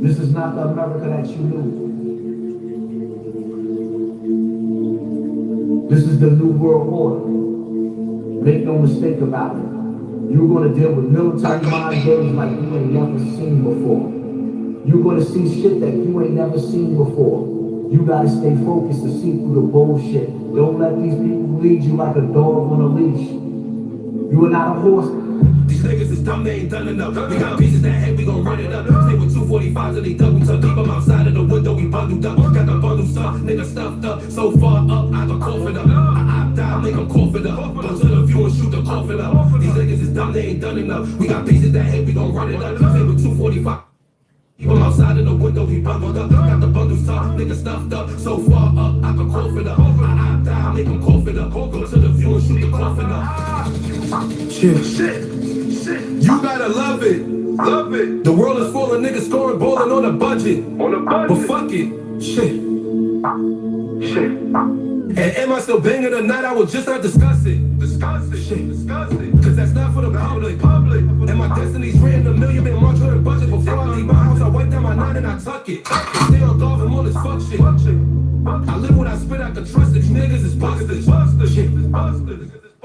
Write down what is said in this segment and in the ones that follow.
This is not the America that you knew. This is the new world order. Make no mistake about it. You're going to deal with military mind games like you ain't never seen before. You're going to see shit that you ain't never seen before. You got to stay focused to see through the bullshit. Don't let these people lead you like a dog on a leash. You are not a horse. These niggas is dumb, they ain't done enough. We got pieces that head, we gon' run it up. Stay with 245s and they double tuck. Keep them outside of the window, we bundled up. Got the bundle stuff, nigga stuffed up. So far up, I can cough it up. I opt out, make them cough it up. Go to the view and shoot the coffin up. These niggas is dumb, they ain't done enough. We got pieces that head, we gon' run it up. Stay with 245. Keep them outside of the window, we bundled up. Got the bundle stuff, nigga stuffed up. So far up, I can cough it up. I opt out, make them cough it up. Go to the view and shoot the coffin up. Shit. You gotta love it. Love it. The world is full of niggas scoring ballin' on a budget. But fuck it. Shit. And am I still banging or not? I will just not discuss it. Shit. Cause that's not for the public. And my destiny's written $1 million, been marked on the budget. Before I leave my house, I wipe down my 9 and I tuck it. Stay on guard from all this fuck shit. I live when I spit, I can trust it. You niggas is busted. Shit.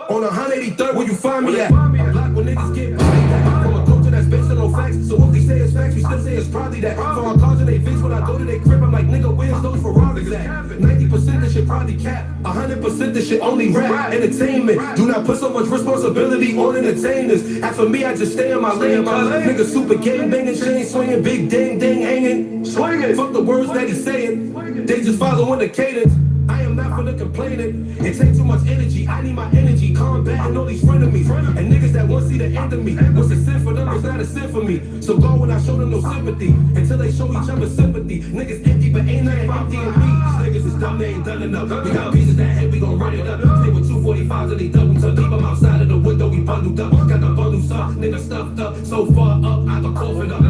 On 183rd, where you find me at? I'm blocked when niggas get paid that. From a culture that's based on no facts. So what they say is facts, we still say it's probably that. From my cars and they face when I go to their crib, I'm like, nigga, where's those Ferraris at? 90% this shit probably cap. 100% this shit only rap. Entertainment. Do not put so much responsibility on entertainers. As for me, I just stay in my lane. Nigga super gang banging, chain swinging, big ding hanging. Swinging. Fuck the words that he's saying. They just following the cadence. I am not for the complaining. It takes too much energy. I need my energy. Combating all these frenemies. And niggas that want to see the end of me. What's a sin for them is not a sin for me. So go when I show them no sympathy. Until they show each other sympathy. Niggas empty, but ain't nothing empty in me. These niggas is dumb, they ain't done enough. We got pieces that head, we gon' run it up. Stay with 245s and they double tuck. Keep them outside of the window, we bundled up. Got the bundle stuff, nigga stuffed up. So far up, I can cough it up. I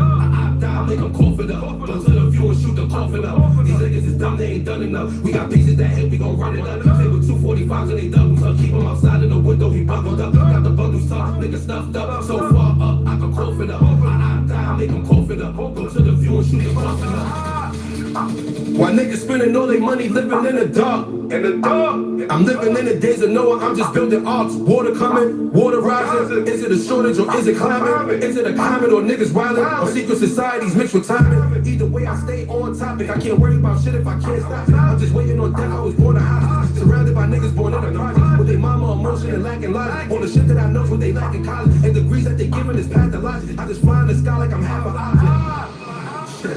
opt out, make them cough it up. Go to the view and shoot the coffin up. These niggas is dumb, they ain't done enough. We got pieces that head, we gon' run it up. Stay with 245s and they double tuck. Keep them outside of the window, we bundled up. Got the bundle stuff, nigga stuffed up. So far up, I can cough it up. I opt out, make them cough it up. Go to the view and shoot the coffin up. Why niggas spending all their money living in the dark? I'm living in the days of Noah, I'm just building arks. Water coming, water rising. Is it a shortage or is it climbing? Is it a climate or niggas wildin'? Or secret societies mixed with timing? Either way I stay on topic. I can't worry about shit if I can't stop it. I'm just waiting on death, I was born a hostage. Surrounded by niggas born in the project. With their mama emotion and lacking logic. All the shit that I know is what they lack in college. And degrees that they giving is pathologic. I just fly in the sky like I'm half an object. Shit.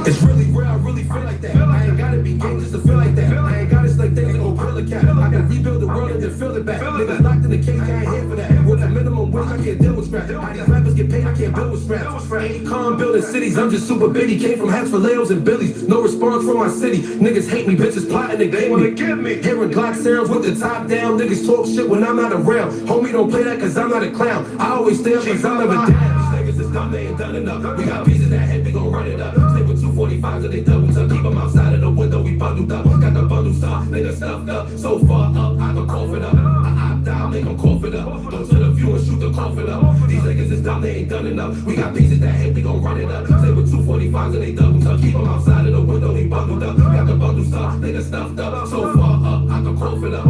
It's really real, I really feel like that. I ain't gotta be gay just to feel like that. I ain't gotta like things that go pill a cat. I can rebuild the world and then fill it back. Niggas locked in the cage, I ain't here for that. With a minimum wage, I can't deal with scrap. How these rappers get paid, I can't build with scraps. Ain't calm building cities, I'm just super bitty. Came from hats for Leos and Billies. No response from my city. Niggas hate me, bitches plotting to game me. Hearing Glock sounds with the top down. Niggas talk shit when I'm not around. Homie, don't play that cause I'm not a clown. I always stay up cause I'm never down. These niggas is dumb, they ain't done enough. We got pieces that head, we gon' run it up. Stay with 245s and they double tuck. Keep them outside of the window, we bundled up. Got the bundle stuff, nigga stuffed up. So far up, I can cough it up. I opt out, make them cough it up. Go to the view and shoot the coffin up. These niggas is dumb, they ain't done enough. We got pieces that head, we gon' run it up. Stay with 245s and they double tuck. Keep them outside of the window, we bundled up. Got the bundle stuff, nigga stuffed up. So far up, I can cough it up. I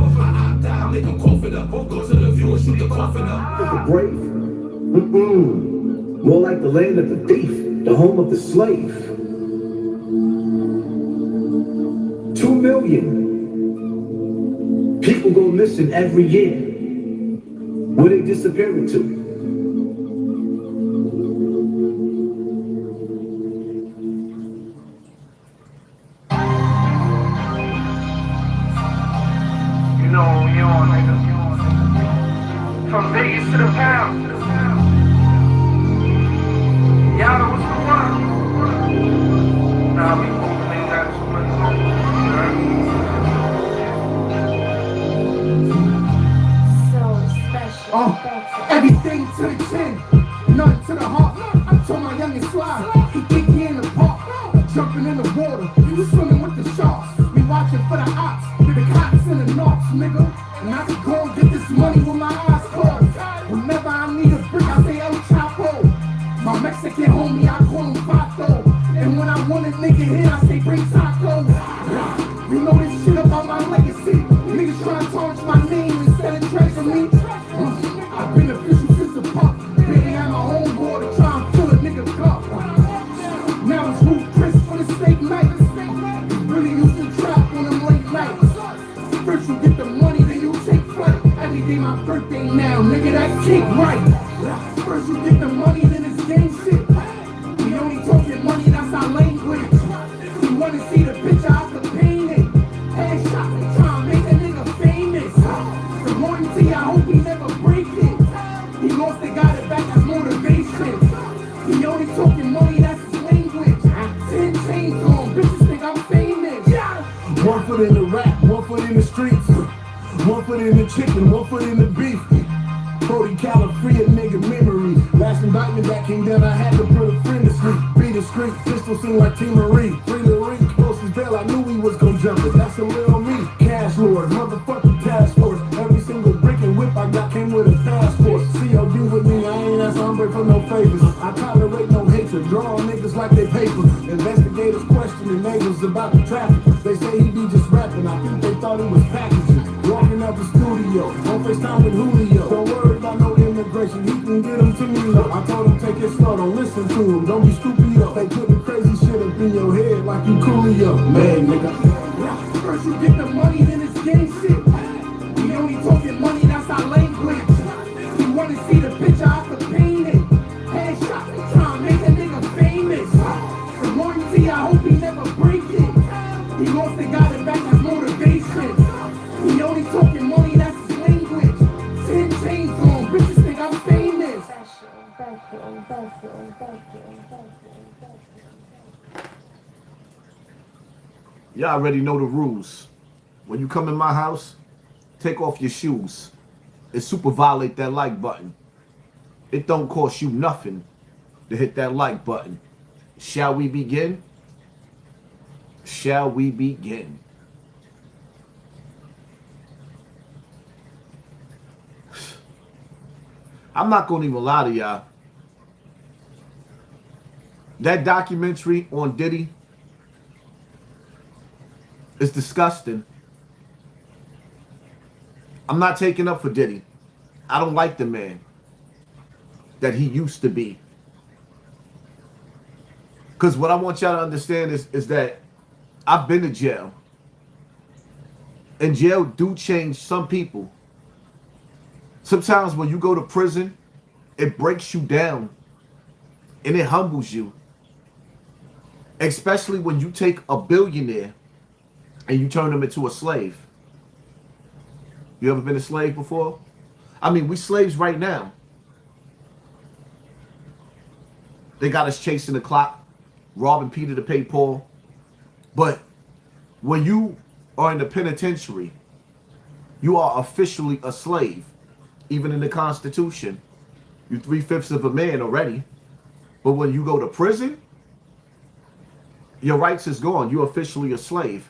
opt out, make them cough it up. Go to the view and shoot the coffin up. The brave? More like the land of the thief, the home of the slave. 2 million people go missing every year. Where they disappearing to? You know, nigga. From Vegas to the pound. Y'all know what's the one? Nah, we moving ain't got too much on. Everything to the chin, none to the heart. I told my youngest slide, he think he in the park, jumping in the water, you swimming with the sharks. We watching for the ops, the cops and the knocks, nigga. And I can go and get this money with my eyes closed. Whenever I need a brick, I say El Chapo. My Mexican homie, I call him Pato. And when I foot in the chicken, 1 foot in the beef. 40 cal free a nigga memory. Last indictment that came down, I had to put a friend to sleep. Beat the street, pistol sing like T. Marie. Free the ring, close his bail, I knew he was gon' jump it. That's a little me, cash lord, motherfucking task force. Every single brick and whip I got came with a passport. COD with me, I ain't ask hombre for no favors. I tolerate no hatred, draw on niggas like they paper. Investigators questioning neighbors about the traffic. They say he be just rapping, I think they thought it was packaging. Walking out the studio, on FaceTime with Julio. Don't worry about no immigration, he can get them to me low. I told him take it slow, don't listen to him, don't be stupid up. They putting crazy shit up in your head like you Coolio. Man, nigga. First you get the money, then it's gang shit. We only talking money, that's our language. You wanna see the picture, I could paint it. Headshot, they tryna make a nigga famous. The warranty, I hope he never break it. He lost and got it back, that's motivation. We only talking money, that's his language. 10 chains on, bitches think I'm famous. Y'all already know the rules. When you come in my house, take off your shoes. And super violate that like button. It don't cost you nothing to hit that like button. Shall we begin? Shall we begin? I'm not gonna even lie to y'all. That documentary on Diddy is disgusting. I'm not taking up for Diddy. I don't like the man that he used to be. Because what I want y'all to understand is that I've been to jail. And jail do change some people. Sometimes when you go to prison, it breaks you down and it humbles you. Especially when you take a billionaire and you turn him into a slave. You ever been a slave before? I mean, we slaves right now. They got us chasing the clock, robbing Peter to pay Paul. But when you are in the penitentiary, you are officially a slave. Even in the Constitution, you're 3/5 of a man already. But when you go to prison, your rights is gone. You're officially a slave.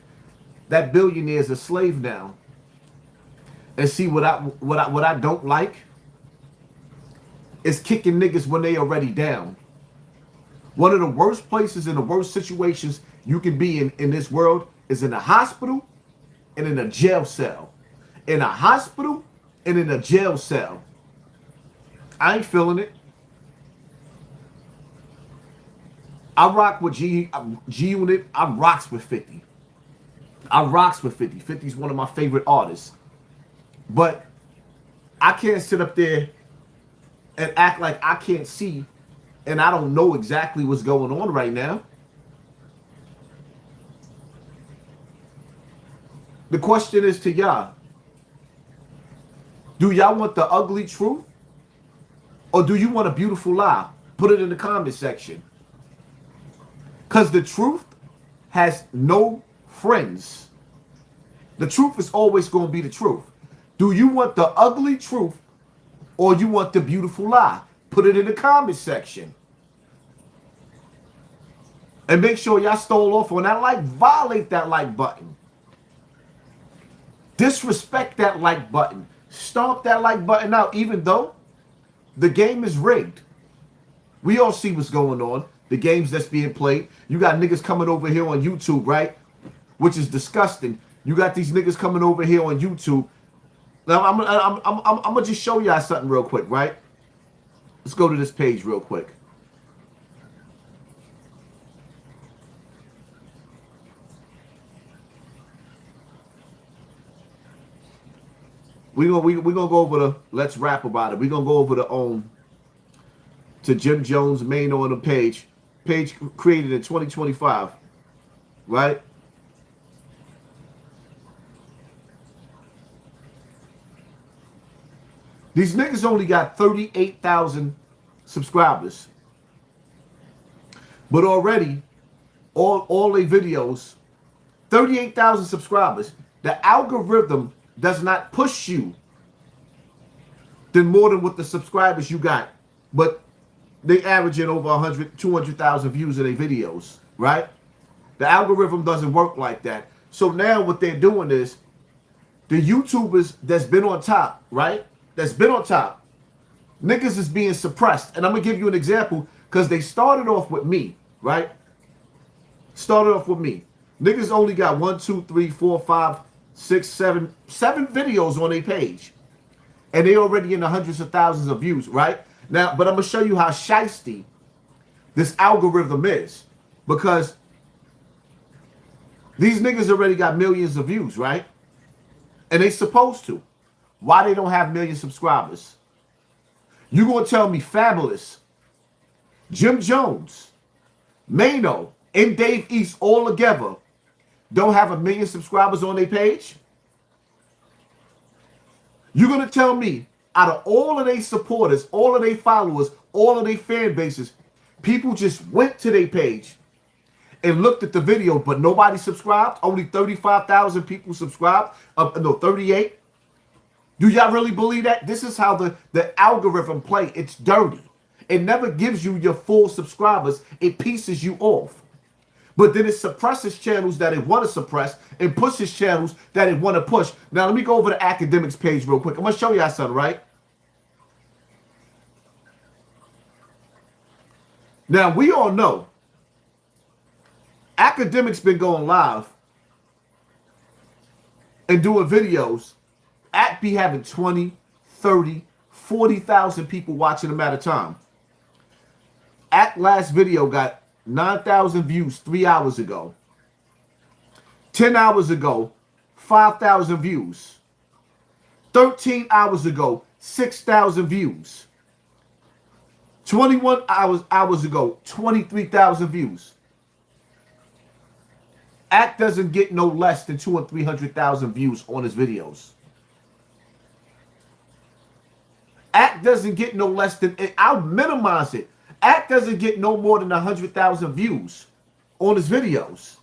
That billionaire is a slave now. And see what I don't like is kicking niggas when they already down. One of the worst places and the worst situations you can be in this world is in a hospital and in a jail cell. In a hospital and in a jail cell. I ain't feeling it. I rock with G Unit. I rocks with 50. I rocks with 50. 50 is one of my favorite artists. But I can't sit up there and act like I can't see and I don't know exactly what's going on right now. The question is to y'all. Do y'all want the ugly truth? Or do you want a beautiful lie? Put it in the comment section. Because the truth has no friends. The truth is always going to be the truth. Do you want the ugly truth or you want the beautiful lie? Put it in the comment section. And make sure y'all stole off on that like. Violate that like button. Disrespect that like button. Stomp that like button out, even though the game is rigged. We all see what's going on. The games that's being played. You got niggas coming over here on YouTube, right? Which is disgusting. You got these niggas coming over here on YouTube. Now, I'm gonna just show y'all something real quick, right? Let's go to this page real quick. We're gonna go over the let's rap about it. We're gonna go over the to Jim Jones Maino on the page created in 2025, right? These niggas only got 38,000 subscribers, but already all their videos, 38,000 subscribers. The algorithm does not push you than more than what the subscribers you got. But they averaging over 100, 200,000 views of their videos, right? The algorithm doesn't work like that. So now what they're doing is the YouTubers that's been on top, right? That's been on top. Niggas is being suppressed. And I'm going to give you an example because they started off with me, right? Started off with me. Niggas only got 1, 2, 3, 4, 5, 6, 7 videos on their page. And they already in the hundreds of thousands of views, right? Now, but I'm going to show you how shiesty this algorithm is. Because these niggas already got millions of views, right? And they supposed to. Why they don't have million subscribers? You gonna tell me Fabolous, Jim Jones, Maino, and Dave East all together don't have 1 million subscribers on their page? You're gonna tell me out of all of their supporters, all of their followers, all of their fan bases, people just went to their page and looked at the video, but nobody subscribed? Only 35,000 people subscribed? No, 38? Do y'all really believe that? This is how the algorithm play. It's dirty. It never gives you your full subscribers. It pieces you off. But then it suppresses channels that it want to suppress and pushes channels that it want to push. Now, let me go over the Akademiks page real quick. I'm going to show y'all something, right? Now, we all know Akademiks been going live and doing videos. Be having 20, 30, 40,000 people watching them at a time. Last video got 9,000 views 3 hours ago. 10 hours ago, 5,000 views. 13 hours ago, 6,000 views. 21 hours ago, 23,000 views. Doesn't get no less than 200,000 or 300,000 views on his videos. Doesn't get no less than, I'll minimize it. Doesn't get no more than 100,000 views on his videos.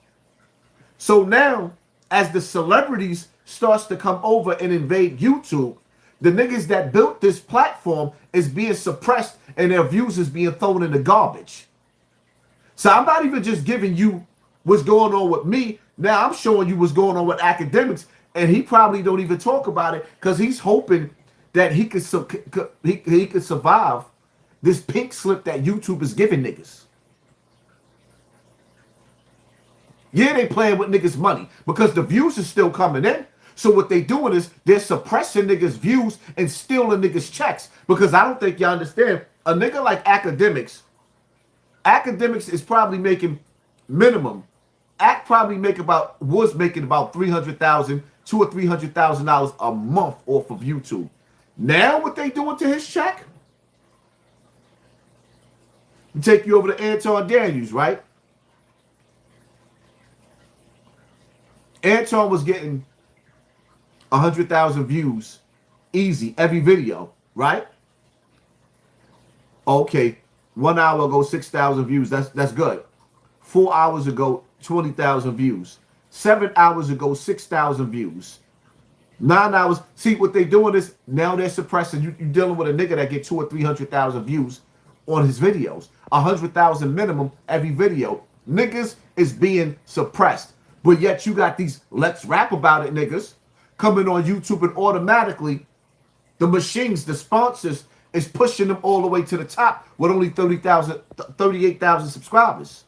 So now, as the celebrities starts to come over and invade YouTube, the niggas that built this platform is being suppressed and their views is being thrown in the garbage. So I'm not even just giving you what's going on with me. Now I'm showing you what's going on with Akademiks, and he probably don't even talk about it because he's hoping that he could survive this pink slip that YouTube is giving niggas. Yeah, they playing with niggas' money because the views are still coming in. So what they doing is they're suppressing niggas' views and stealing niggas' checks. Because I don't think y'all understand, a nigga like Akademiks is probably making minimum. Probably was making about $300,000, $200,000 or $300,000 a month off of YouTube. Now what they doing to his check? Take you over to Anton Daniels, right? Anton was getting 100,000 views easy every video, right? Okay, 1 hour ago, 6,000 views. That's good. 4 hours ago, 20,000 views. 7 hours ago, 6,000 views. 9 hours. See what they doing is now they're suppressing. You dealing with a nigga that get 200,000 or 300,000 views on his videos. 100,000 minimum every video. Niggas is being suppressed, but yet you got these let's rap about it niggas coming on YouTube, and automatically the machines, the sponsors, is pushing them all the way to the top with only 38,000 subscribers.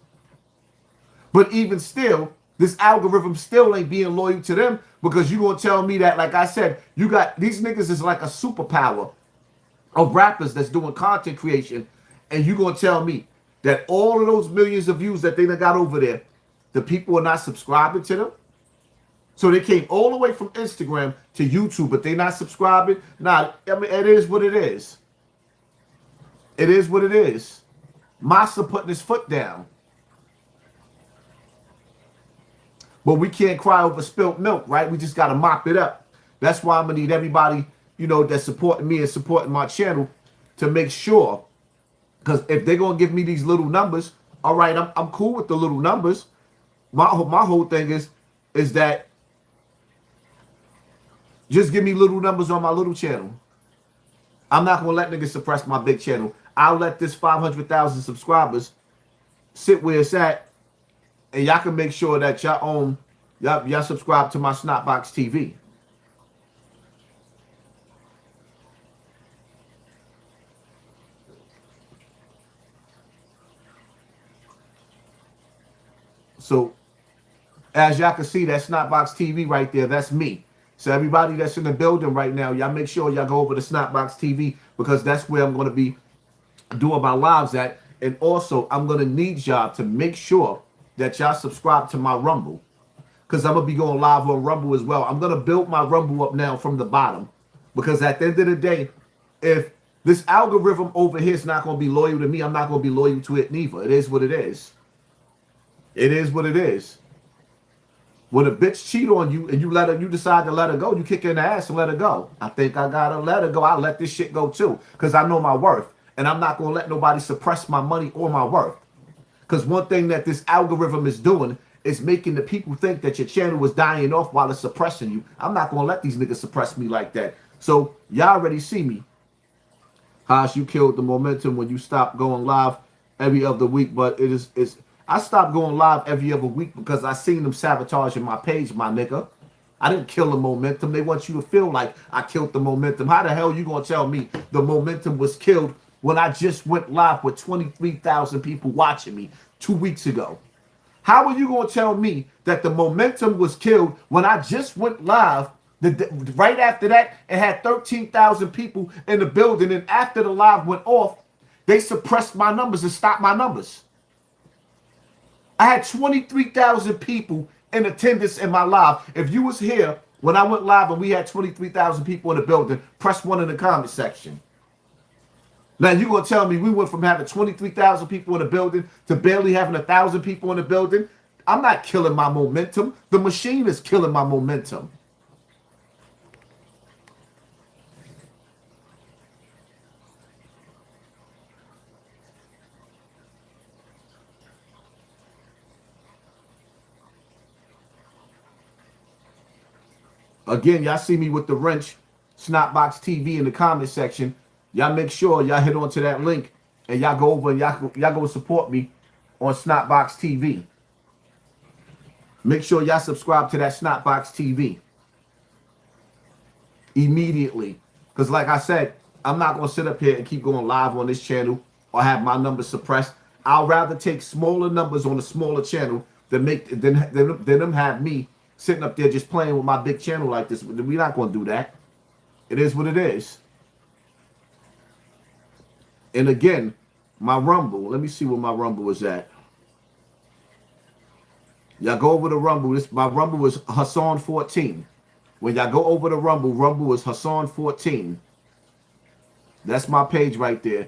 But even still, this algorithm still ain't being loyal to them, because you gonna tell me that, like I said, you got these niggas is like a superpower of rappers that's doing content creation, and you gonna tell me that all of those millions of views that they done got over there, the people are not subscribing to them? So they came all the way from Instagram to YouTube, but they not subscribing? Nah, I mean, it is what it is. It is what it is. Massa putting his foot down. But we can't cry over spilt milk, right? We just got to mop it up. That's why I'm going to need everybody, you know, that's supporting me and supporting my channel to make sure. Because if they're going to give me these little numbers, all right, I'm cool with the little numbers. My whole thing is that Just give me little numbers on my little channel. I'm not gonna let niggas suppress my big channel. I'll let this 500,000 subscribers sit where it's at, and y'all can make sure that y'all subscribe to my Snotbox TV. So, as y'all can see, that Snotbox TV right there, that's me. So everybody that's in the building right now, y'all make sure y'all go over to Snotbox TV, because that's where I'm going to be doing my lives at. And also, I'm going to need y'all to make sure that y'all subscribe to my Rumble, because I'm going to be going live on Rumble as well. I'm going to build my Rumble up now from the bottom, because at the end of the day, if this algorithm over here is not going to be loyal to me, I'm not going to be loyal to it neither. It is what it is. It is what it is. When a bitch cheat on you and you decide to let her go, you kick her in the ass and let her go. I think I gotta let her go. I'll let this shit go too, because I know my worth. And I'm not gonna let nobody suppress my money or my worth. Because one thing that this algorithm is doing is making the people think that your channel is dying off while it's suppressing you. I'm not gonna let these niggas suppress me like that. So y'all already see me. Haas, you killed the momentum when you stopped going live every other week, but it's I stopped going live every other week because I seen them sabotaging my page, my nigga. I didn't kill the momentum. They want you to feel like I killed the momentum. How the hell you gonna tell me the momentum was killed when I just went live with 23,000 people watching me 2 weeks ago? How are you gonna tell me that the momentum was killed when I just went live right after that and had 13,000 people in the building, and after the live went off, they suppressed my numbers and stopped my numbers? I had 23,000 people in attendance in my live. If you was here when I went live and we had 23,000 people in the building, press 1 in the comment section. Now you're going to tell me we went from having 23,000 people in the building to barely having 1,000 people in the building? I'm not killing my momentum. The machine is killing my momentum. Again, y'all see me with the wrench, Snotbox TV in the comment section. Y'all make sure y'all hit onto that link and y'all go over and y'all go support me on Snotbox TV. Make sure y'all subscribe to that Snotbox TV immediately. Because like I said, I'm not going to sit up here and keep going live on this channel or have my numbers suppressed. I'll rather take smaller numbers on a smaller channel than them have me sitting up there just playing with my big channel like this. We're not going to do that. It is what it is. And again, my Rumble. Let me see where my Rumble is at. Y'all go over the Rumble. My Rumble is HASSAN 14. When y'all go over the Rumble, Rumble is HASSAN 14. That's my page right there.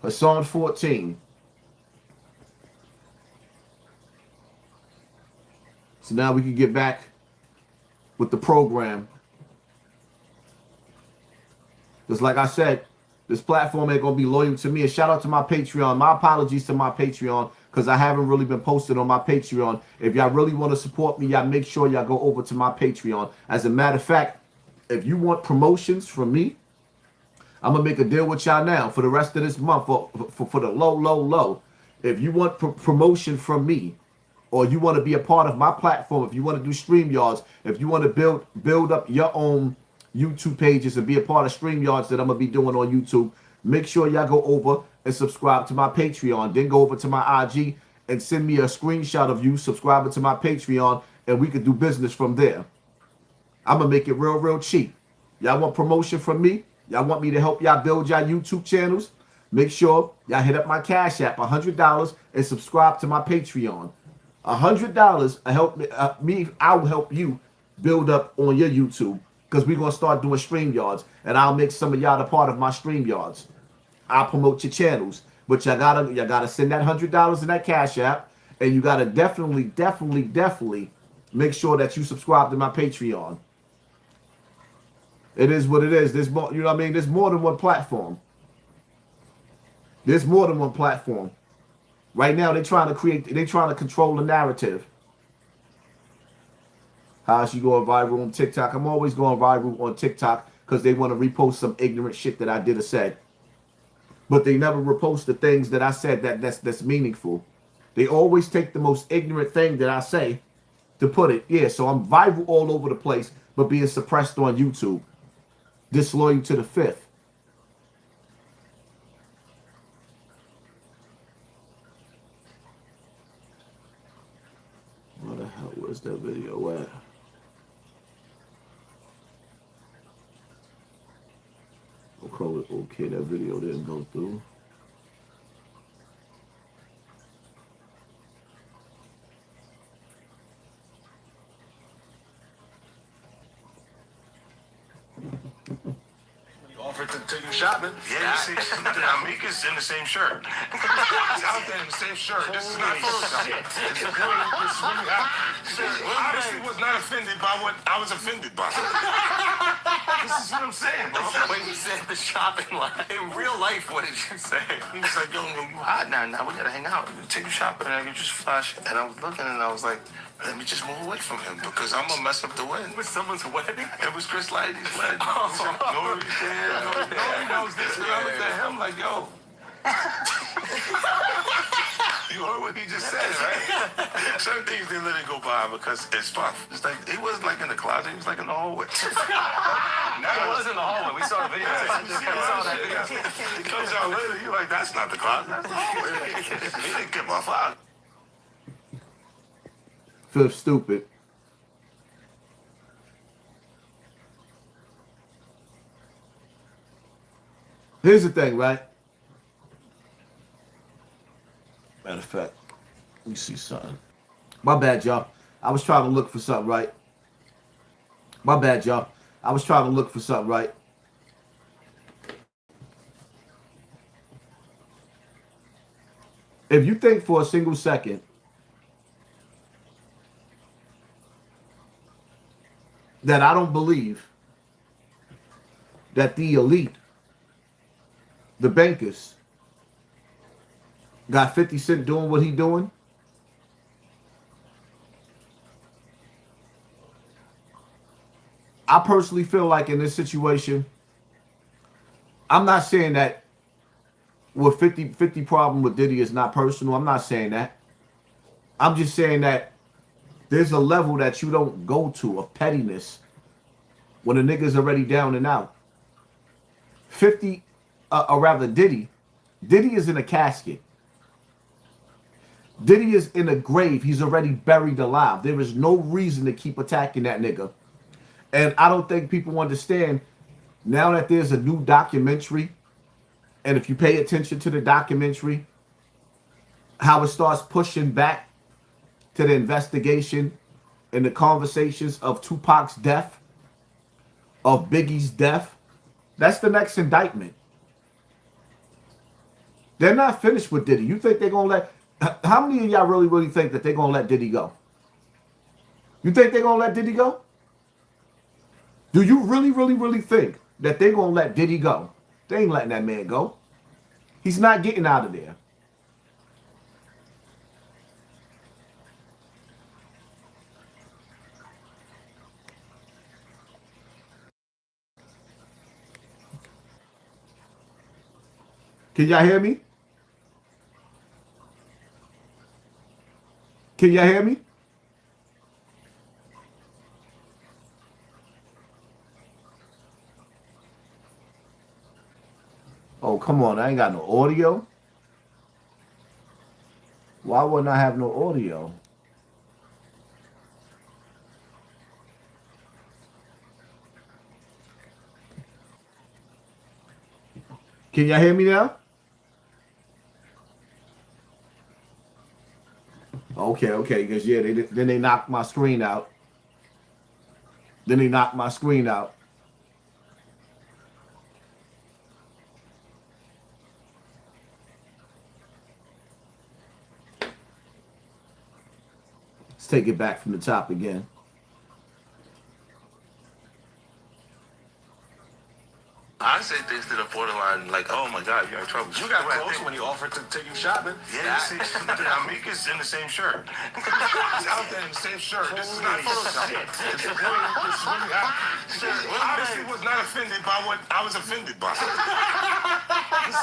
HASSAN 14. So now we can get back with the program. Because like I said, this platform ain't going to be loyal to me. And shout out to my Patreon. My apologies to my Patreon, because I haven't really been posted on my Patreon. If y'all really want to support me, y'all make sure y'all go over to my Patreon. As a matter of fact, if you want promotions from me, I'm going to make a deal with y'all now for the rest of this month for the low. If you want promotion from me, or you want to be a part of my platform, if you want to do StreamYards, if you want to build up your own YouTube pages and be a part of StreamYards that I'm going to be doing on YouTube, make sure y'all go over and subscribe to my Patreon. Then go over to my IG and send me a screenshot of you subscribing to my Patreon, and we could do business from there. I'm going to make it real cheap. Y'all want promotion from me? Y'all want me to help y'all build y'all YouTube channels? Make sure y'all hit up my Cash App, $100, and subscribe to my Patreon. $100 help me. I will help you build up on your YouTube, because we're gonna start doing StreamYards, and I'll make some of y'all a part of my StreamYards. I'll promote your channels, but y'all gotta send that $100 in that Cash App, and you gotta definitely make sure that you subscribe to my Patreon. It is what it is. There's more, you know what I mean? There's more than one platform. There's more than one platform. Right now, they're trying to control the narrative. How she going viral on TikTok? I'm always going viral on TikTok because they want to repost some ignorant shit that I did or said. But they never repost the things that I said that's meaningful. They always take the most ignorant thing that I say to put it. Yeah, so I'm viral all over the place, but being suppressed on YouTube. Disloyal to the fifth. Where the hell was that video at? Okay, that video didn't go through. Offered to take you shopping. Yeah, you see, Amika's in the same shirt. He's out there in the same shirt. This is not Photoshop. It's really happening. Obviously was not offended by what I was offended by. This is what I'm saying, bro. When you said the shopping line, in real life, what did you say? He was like, yo, you hot now. Now we gotta hang out. Take you shopping and I can just flash. And I was looking and I was like, let me just move away from him because I'm gonna mess up the wedding. It was someone's wedding? It was Chris Lighty's wedding. Nobody there. Nobody knows this. And I looked at him like, yo. You heard what he just said, right? Certain things they let it go by because it's fun. It's like he wasn't like in the closet, he was like in the hallway. It was in the hallway. We saw the video. We saw that video. He comes out later, you're like, that's not the closet. That's the hallway. He didn't get my file. Fifth stupid. Here's the thing, right? Matter of fact, let me see something. My bad, y'all. I was trying to look for something, right? My bad, y'all. I was trying to look for something, right? If you think for a single second that I don't believe that the elite, the bankers, got 50 Cent doing what he doing, I personally feel like in this situation, I'm not saying that with 50 problem with Diddy is not personal. I'm not saying that. I'm just saying that there's a level that you don't go to of pettiness when a nigga's already down and out. 50, or rather Diddy is in a casket. Diddy is in a grave. He's already buried alive. There is no reason to keep attacking that nigga. And I don't think people understand now that there's a new documentary, and if you pay attention to the documentary, how it starts pushing back to the investigation and the conversations of Tupac's death, of Biggie's death. That's the next indictment. They're not finished with Diddy. You think they're going to let... How many of y'all really think that they're going to let Diddy go? You think they're going to let Diddy go? Do you really think that they're going to let Diddy go? They ain't letting that man go. He's not getting out of there. Can y'all hear me? Can y'all hear me? Oh, come on. I ain't got no audio. Why wouldn't I have no audio? Can y'all hear me now? Okay, because yeah, then they knocked my screen out. Then they knocked my screen out. Let's take it back from the top again. I said that things to the borderline, like, oh my God, you're in trouble. You got close when he offered to take you shopping. Yeah, you see, Amika's in the same shirt. He's out there in the same shirt. This is not Photoshop. This really happened. Obviously was not offended by what I was offended by. This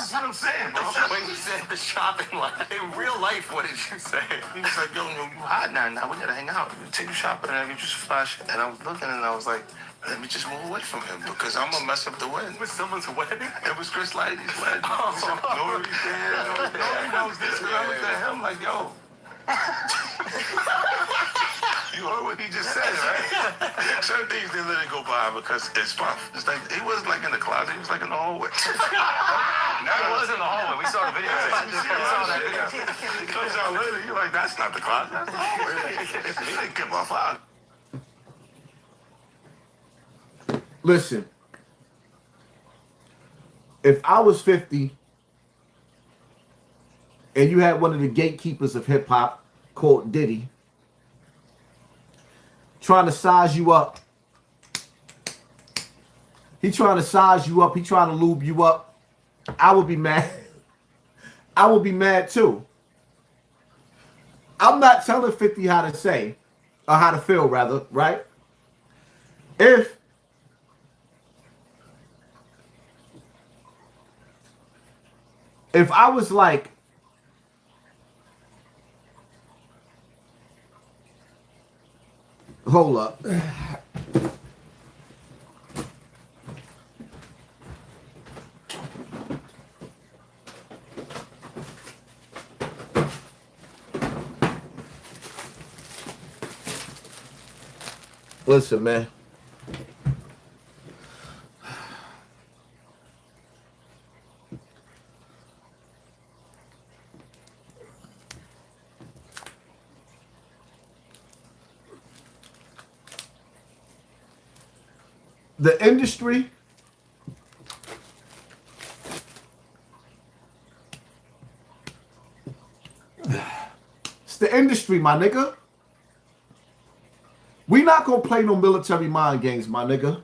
is what I'm saying, bro. When you said the shopping line, in real life, what did you say? He was like, yo, you hot now. We gotta hang out. Take you shopping and I get you some flash. And I was looking and I was like, let me just move away from him because I'm gonna mess up the wedding. It was someone's wedding? It was Chris Lighty's wedding. Nobody there. Nobody knows this. And I looked at him like, yo. You heard what he just said, right? Certain things they let it go by because it's fun. It's like he was like in the closet. He was like in the hallway. Now it was in the hallway. We saw the video. We saw that video. It comes out later. You're like, that's not the closet. That's the hallway. He didn't give off out. Listen, if I was 50 and you had one of the gatekeepers of hip hop called Diddy trying to size you up, he trying to size you up, he trying to lube you up, I would be mad. I would be mad too. I'm not telling 50 how to say, or how to feel rather, right? If I was like, hold up. Listen, man. The industry it's the industry, my nigga. We not gonna play no military mind games, my nigga.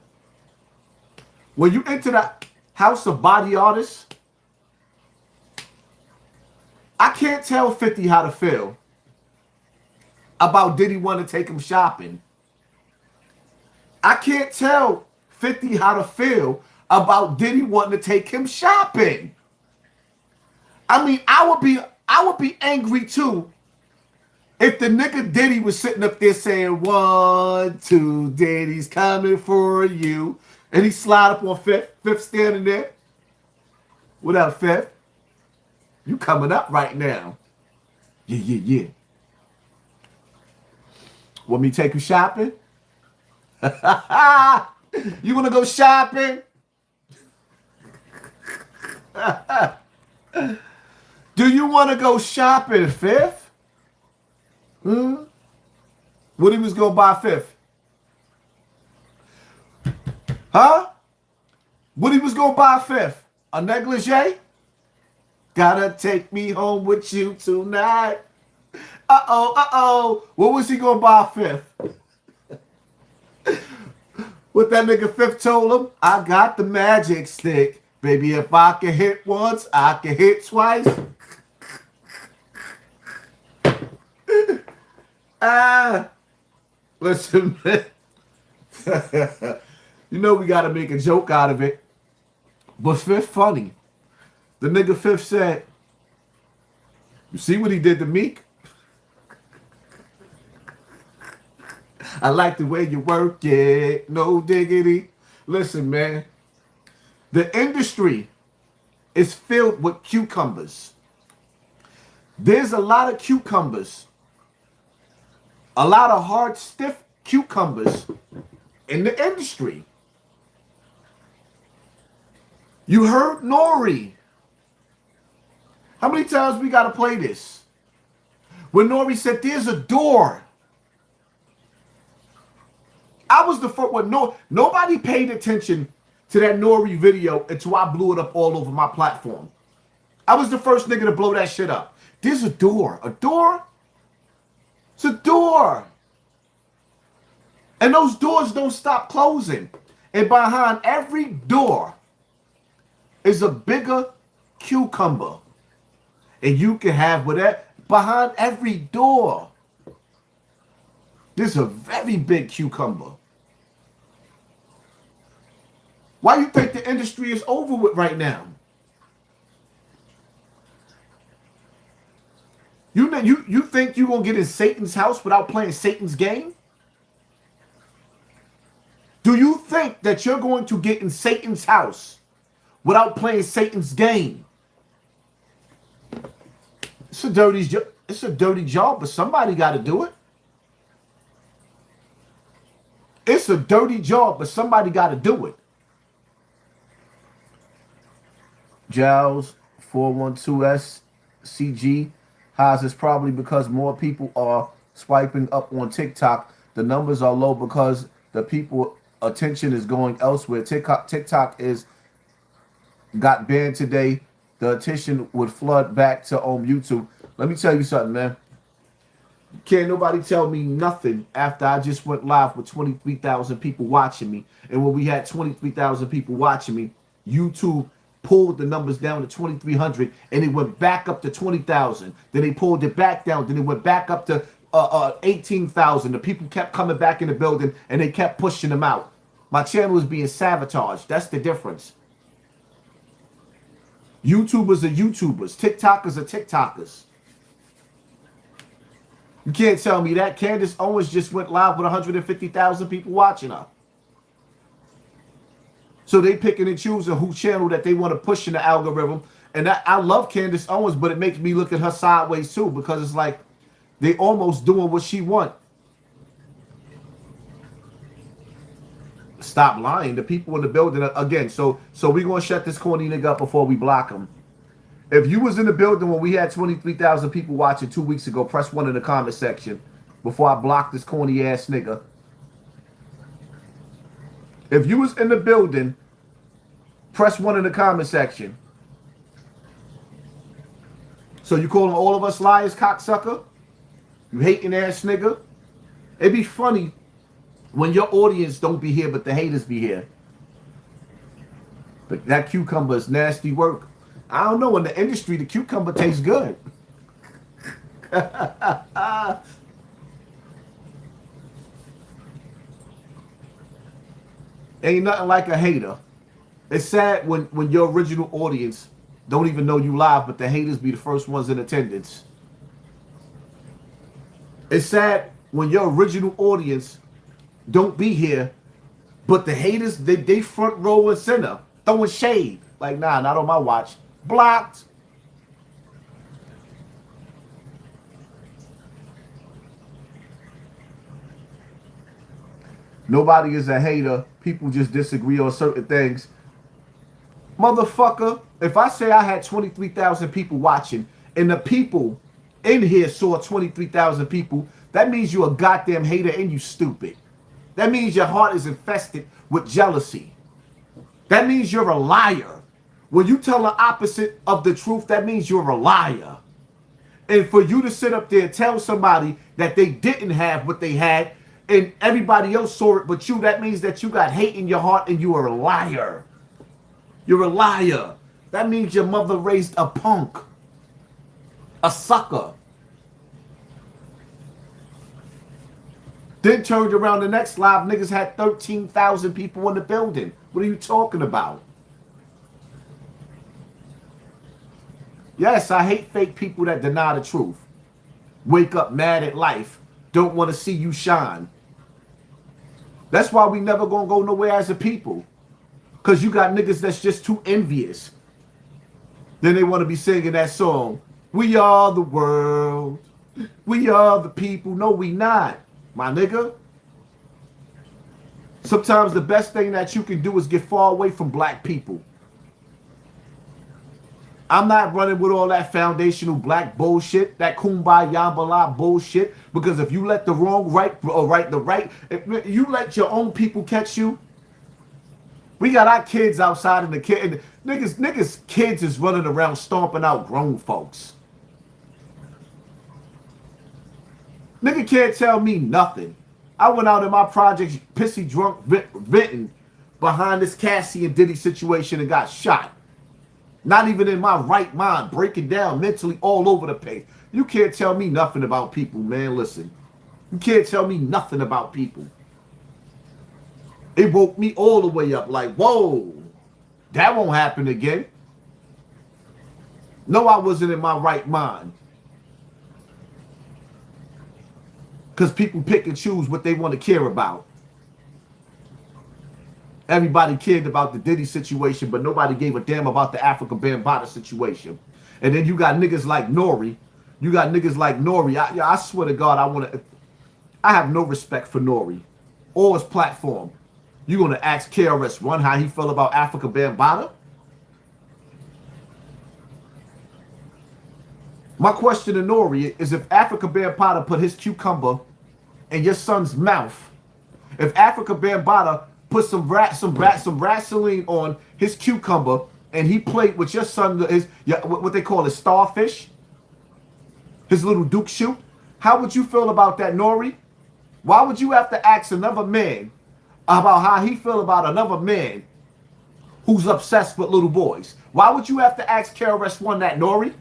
When you enter that house of body artists, I can't tell 50 how to feel about Diddy want to take him shopping. I can't tell 50 how to feel about Diddy wanting to take him shopping. I mean, I would be angry too if the nigga Diddy was sitting up there saying 1, 2, Diddy's coming for you, and he slide up on Fifth standing there. What up, Fifth? You coming up right now? Yeah. Want me to take you shopping? You want to go shopping? Do you want to go shopping, Fifth? What he was going to buy, Fifth? Huh? What he was going to buy, Fifth? A negligee? Gotta take me home with you tonight. Uh-oh. What was he going to buy, Fifth? What that nigga Fifth told him? I got the magic stick. Baby, if I can hit once, I can hit twice. Listen, man. You know we got to make a joke out of it. But Fifth funny. The nigga Fifth said, you see what he did to Meek? I like the way you work it, no diggity. Listen, man, the industry is filled with cucumbers. There's a lot of cucumbers, a lot of hard, stiff cucumbers in the industry. You heard Nori. How many times we got to play this? When Nori said, there's a door. I was the first one. Nobody paid attention to that Nori video until I blew it up all over my platform. I was the first nigga to blow that shit up. There's a door. A door? It's a door. And those doors don't stop closing. And behind every door, is a bigger cucumber. And you can have whatever behind every door. There's a very big cucumber. Why you think the industry is over with right now? You think you're gonna get in Satan's house without playing Satan's game? Do you think that you're going to get in Satan's house without playing Satan's game? It's a dirty job, but somebody got to do it. It's a dirty job, but somebody got to do it. Giles 412S CG Haas is probably because more people are swiping up on TikTok. The numbers are low because the people attention is going elsewhere. TikTok is got banned today. The attention would flood back to YouTube. Let me tell you something, man. Can't nobody tell me nothing after I just went live with 23,000 people watching me. And when we had 23,000 people watching me, YouTube pulled the numbers down to 2,300 and it went back up to 20,000. Then they pulled it back down. Then it went back up to 18,000. The people kept coming back in the building and they kept pushing them out. My channel was being sabotaged. That's the difference. YouTubers are YouTubers. TikTokers are TikTokers. You can't tell me that. Candace Owens just went live with 150,000 people watching her. So they picking and choosing who channel that they want to push in the algorithm. And I love Candace Owens, but it makes me look at her sideways too, because it's like they almost doing what she want. Stop lying. The people in the building again. So we're gonna shut this corny nigga up before we block him. If you was in the building when we had 23,000 people watching 2 weeks ago, press 1 in the comment section before I block this corny ass nigga. If you was in the building, press 1 in the comment section. So you calling all of us liars, cocksucker? You hating ass nigga? It'd be funny when your audience don't be here, but the haters be here. But that cucumber is nasty work. I don't know. In the industry, the cucumber tastes good. Ain't nothing like a hater. It's sad when your original audience don't even know you live, but the haters be the first ones in attendance. It's sad when your original audience don't be here, but the haters, they front row and center, throwing shade. Like, nah, not on my watch. Blocked. Nobody is a hater. People just disagree on certain things. Motherfucker, if I say I had 23,000 people watching and the people in here saw 23,000 people, that means you're a goddamn hater and you stupid. That means your heart is infested with jealousy. That means you're a liar. When you tell the opposite of the truth, that means you're a liar. And for you to sit up there and tell somebody that they didn't have what they had and everybody else saw it but you, that means that you got hate in your heart and you are a liar. You're a liar. That means your mother raised a punk, a sucker. Then turned around the next live, niggas had 13,000 people in the building. What are you talking about? Yes, I hate fake people that deny the truth. Wake up mad at life. Don't want to see you shine. That's why we never gonna go nowhere as a people. Because you got niggas that's just too envious. Then they want to be singing that song. We are the world. We are the people. No, we not, my nigga. Sometimes the best thing that you can do is get far away from black people. I'm not running with all that foundational black bullshit, that kumbaya yambala bullshit, because if you let the wrong right, or right the right, if you let your own people catch you, we got our kids outside in the kid, niggas kids is running around stomping out grown folks. Nigga can't tell me nothing. I went out in my projects pissy drunk venting behind this Cassie and Diddy situation and got shot. Not even in my right mind, breaking down mentally all over the place. You can't tell me nothing about people, man. Listen, you can't tell me nothing about people. It woke me all the way up like, whoa, that won't happen again. No, I wasn't in my right mind. Because people pick and choose what they want to care about. Everybody cared about the Diddy situation, but nobody gave a damn about the Africa Bambaataa situation. And then you got niggas like Nori. You got niggas like Nori. I swear to God, I have no respect for Nori or his platform. You gonna ask KRS-One how he felt about Africa Bambaataa? My question to Nori is, if Africa Bambaataa put his cucumber in your son's mouth, if Africa Bambaataa put some Vaseline on his cucumber and he played with your son, what they call his starfish, his little Duke shoot, how would you feel about that, Nori? Why would you have to ask another man about how he feel about another man who's obsessed with little boys? Why would you have to ask KRS-One that, Nori?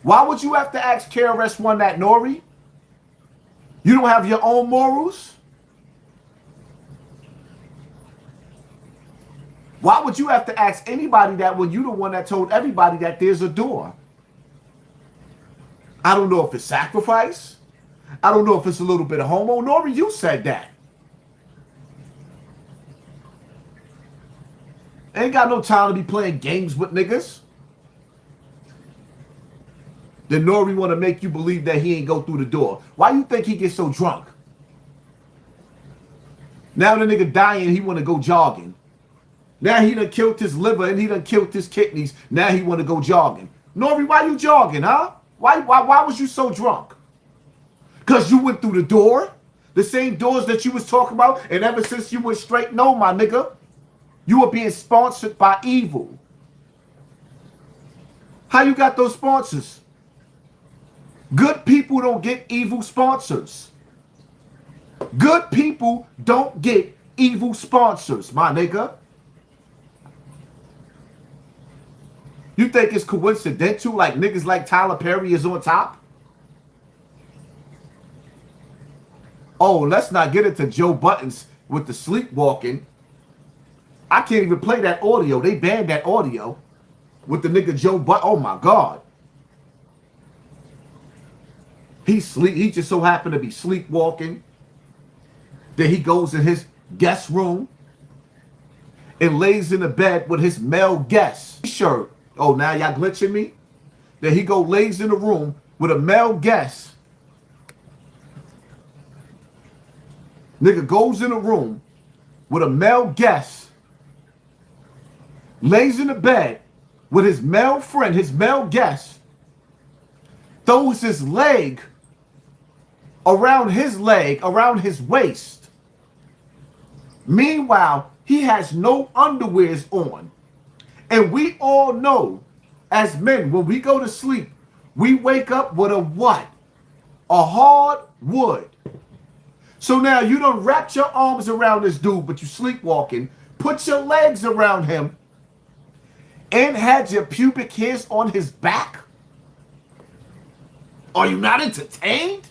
Why would you have to ask KRS-One that, Nori? You don't have your own morals? Why would you have to ask anybody that when you the one that told everybody that there's a door? I don't know if it's sacrifice. I don't know if it's a little bit of homo. Nori, you said that. Ain't got no time to be playing games with niggas. Then Nori want to make you believe that he ain't go through the door. Why you think he gets so drunk? Now the nigga dying, he want to go jogging. Now he done killed his liver and he done killed his kidneys. Now he want to go jogging. Nori, why you jogging, huh? Why was you so drunk? Because you went through the door? The same doors that you was talking about? And ever since you went straight, no, my nigga. You were being sponsored by evil. How you got those sponsors? Good people don't get evil sponsors. Good people don't get evil sponsors, my nigga. You think it's coincidental like niggas like Tyler Perry is on top? Oh, let's not get into Joe Buttons with the sleepwalking. I can't even play that audio. They banned that audio with the nigga Joe Buttons. Oh my God. He just so happened to be sleepwalking. Then he goes in his guest room and lays in the bed with his male guest shirt. Oh, now y'all glitching me? Then he lays in the room with a male guest. Nigga goes in a room with a male guest, lays in the bed with his male friend, his male guest, throws his leg, around his waist. Meanwhile, he has no underwears on. And we all know, as men, when we go to sleep, we wake up with a what? A hard wood. So now you done wrapped your arms around this dude, but you sleepwalking, put your legs around him, and had your pubic hairs on his back? Are you not entertained?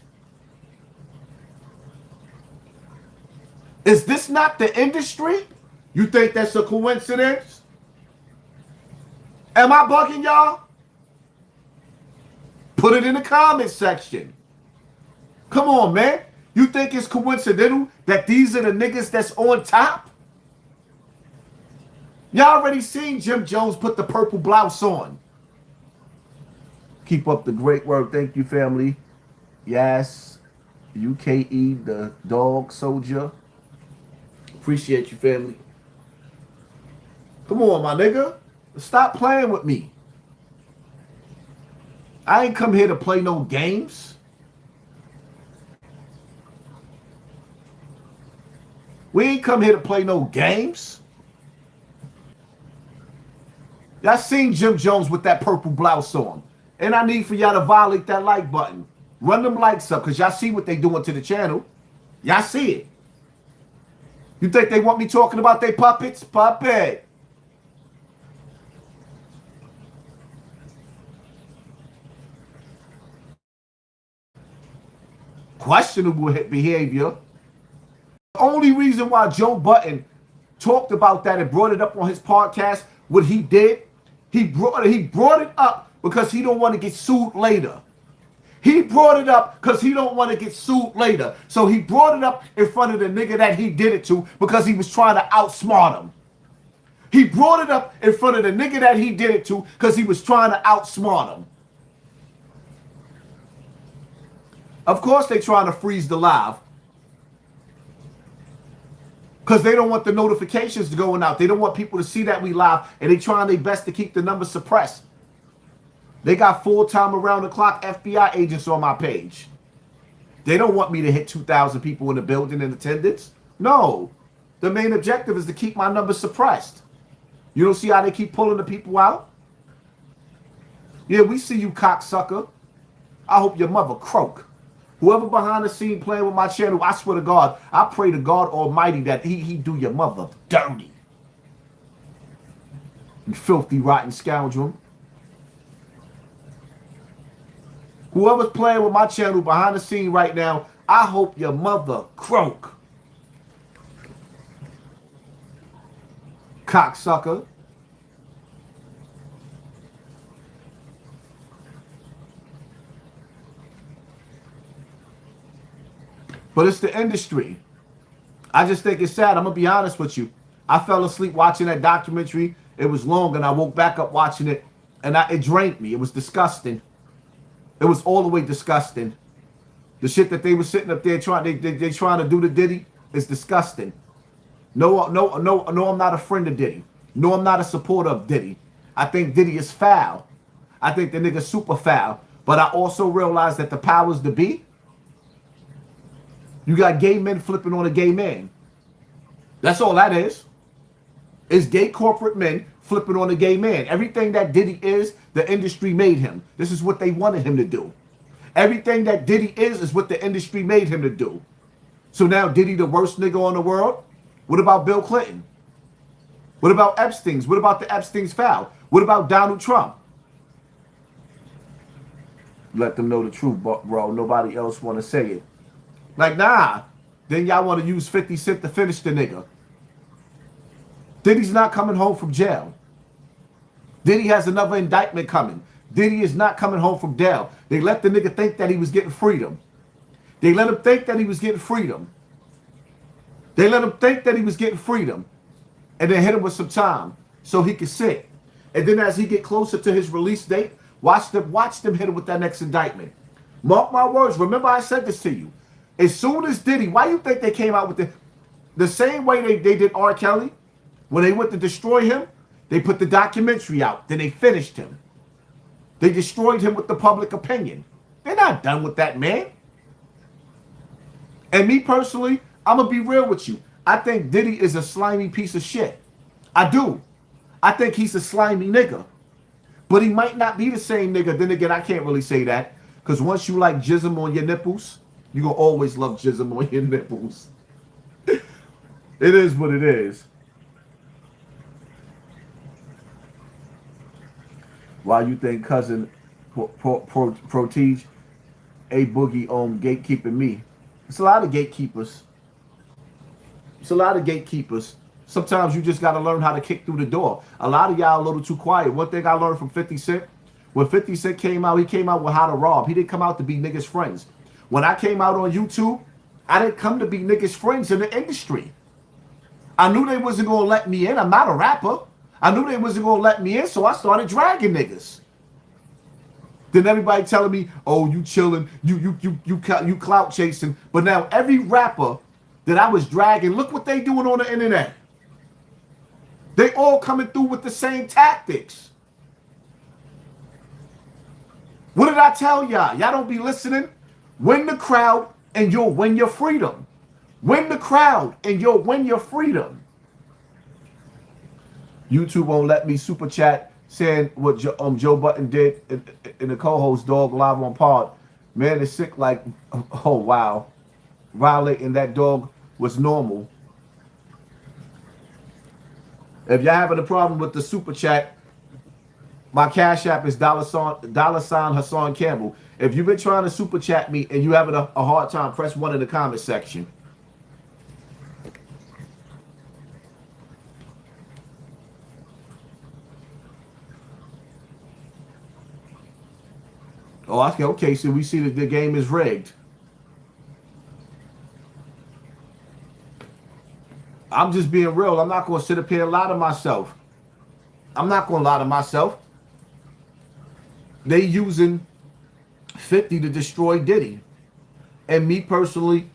Is this not the industry? You think that's a coincidence? Am I bugging y'all? Put it in the comment section. Come on, man. You think it's coincidental that these are the niggas that's on top? Y'all already seen Jim Jones put the purple blouse on. Keep up the great work. Thank you, family. Yes. UKE, the dog soldier. Appreciate you, family. Come on, my nigga. Stop playing with me. I ain't come here to play no games. We ain't come here to play no games. Y'all seen Jim Jones with that purple blouse on. And I need for y'all to violate that like button. Run them likes up, because y'all see what they doing to the channel. Y'all see it. You think they want me talking about their puppets? Puppet. questionable behavior. The only reason why Joe Budden talked about that and brought it up on his podcast, what he did, he brought it up because he don't want to get sued later. He brought it up because he don't want to get sued later. So he brought it up in front of the nigga that he did it to because he was trying to outsmart him. He brought it up in front of the nigga that he did it to because he was trying to outsmart him. Of course they trying to freeze the live because they don't want the notifications going out. They don't want people to see that we live, and they trying their best to keep the numbers suppressed. They got full-time around-the-clock FBI agents on my page. They don't want me to hit 2,000 people in the building in attendance. No. The main objective is to keep my numbers suppressed. You don't see how they keep pulling the people out? Yeah, we see you, cocksucker. I hope your mother croak. Whoever behind the scene playing with my channel, I swear to God, I pray to God Almighty that he do your mother dirty. You filthy, rotten scoundrel. Whoever's playing with my channel behind the scene right now, I hope your mother croak. Cocksucker. But it's the industry. I just think it's sad. I'm going to be honest with you. I fell asleep watching that documentary. It was long, and I woke back up watching it, and it drained me. It was disgusting. It was all the way disgusting. The shit that they were sitting up there trying to do to Diddy is disgusting. No, I'm not a friend of Diddy. No, I'm not a supporter of Diddy. I think Diddy is foul. I think the nigga's super foul. But I also realize that the powers to be, you got gay men flipping on a gay man. That's all that is. It's gay corporate men flipping on a gay man. Everything that Diddy is, the industry made him. This is what they wanted him to do. Everything that Diddy is what the industry made him to do. So now Diddy the worst nigga on the world? What about Bill Clinton? What about Epstein's? What about the Epstein's foul? What about Donald Trump? Let them know the truth, bro. Nobody else want to say it. Like, nah. Then y'all want to use 50 Cent to finish the nigga. Diddy's not coming home from jail. Diddy has another indictment coming. Diddy is not coming home from jail. They let the nigga think that he was getting freedom. They let him think that he was getting freedom. They let him think that he was getting freedom. And then hit him with some time so he could sit. And then as he get closer to his release date, watch them hit him with that next indictment. Mark my words. Remember I said this to you. As soon as Diddy, why you think they came out with the same way they did R. Kelly? When they went to destroy him, they put the documentary out. Then they finished him. They destroyed him with the public opinion. They're not done with that man. And me personally, I'm going to be real with you. I think Diddy is a slimy piece of shit. I do. I think he's a slimy nigga. But he might not be the same nigga. Then again, I can't really say that. Because once you like jism on your nipples, you're going to always love jism on your nipples. It is what it is. Why you think cousin Protege A Boogie gatekeeping me? It's a lot of gatekeepers. It's a lot of gatekeepers. Sometimes you just got to learn how to kick through the door. A lot of y'all a little too quiet. One thing I learned from 50 Cent, when 50 Cent came out, he came out with How to Rob. He didn't come out to be niggas' friends. When I came out on YouTube, I didn't come to be niggas' friends in the industry. I knew they wasn't going to let me in. I'm not a rapper. I knew they wasn't going to let me in, so I started dragging niggas. Then everybody telling me, oh, you chilling, you clout chasing. But now every rapper that I was dragging, look what they doing on the internet. They all coming through with the same tactics. What did I tell y'all? Y'all don't be listening. Win the crowd and you'll win your freedom. Win the crowd and you'll win your freedom. YouTube won't let me super chat saying what Joe Budden did in the co-host dog live on pod. Man is sick like, oh wow. Violating that dog was normal. If y'all having a problem with the super chat, My Cash App is $ Hassan Campbell. If you've been trying to super chat me and you having a hard time, press 1 in the comment section. Oh, okay. So we see that the game is rigged. I'm just being real. I'm not going to sit up here and lie to myself. I'm not going to lie to myself. They using 50 to destroy Diddy. And me personally,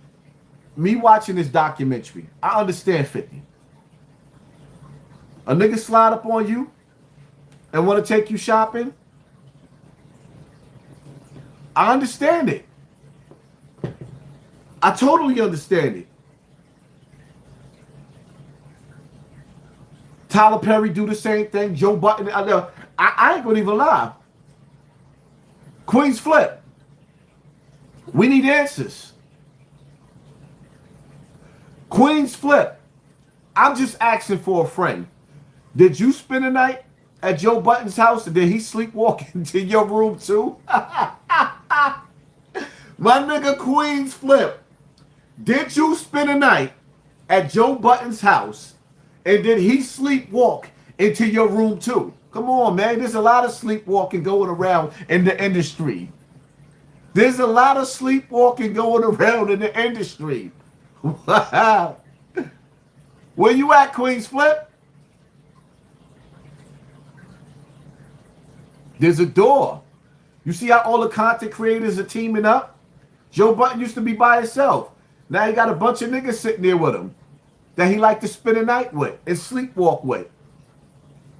me watching this documentary, I understand 50. A nigga slide up on you and want to take you shopping, I understand it. I totally understand it. Tyler Perry do the same thing. Joe Button. I ain't gonna even lie. Queens flip. We need answers. Queens flip. I'm just asking for a friend. Did you spend a night at Joe Button's house and did he sleepwalk into your room too? My nigga Queens flip. Did you spend a night at Joe Button's house and did he sleepwalk into your room too? Come on, man. There's a lot of sleepwalking going around in the industry. There's a lot of sleepwalking going around in the industry. Wow. Where you at, Queens Flip? There's a door. You see how all the content creators are teaming up? Joe Button used to be by himself. Now he got a bunch of niggas sitting there with him that he like to spend a night with and sleepwalk with.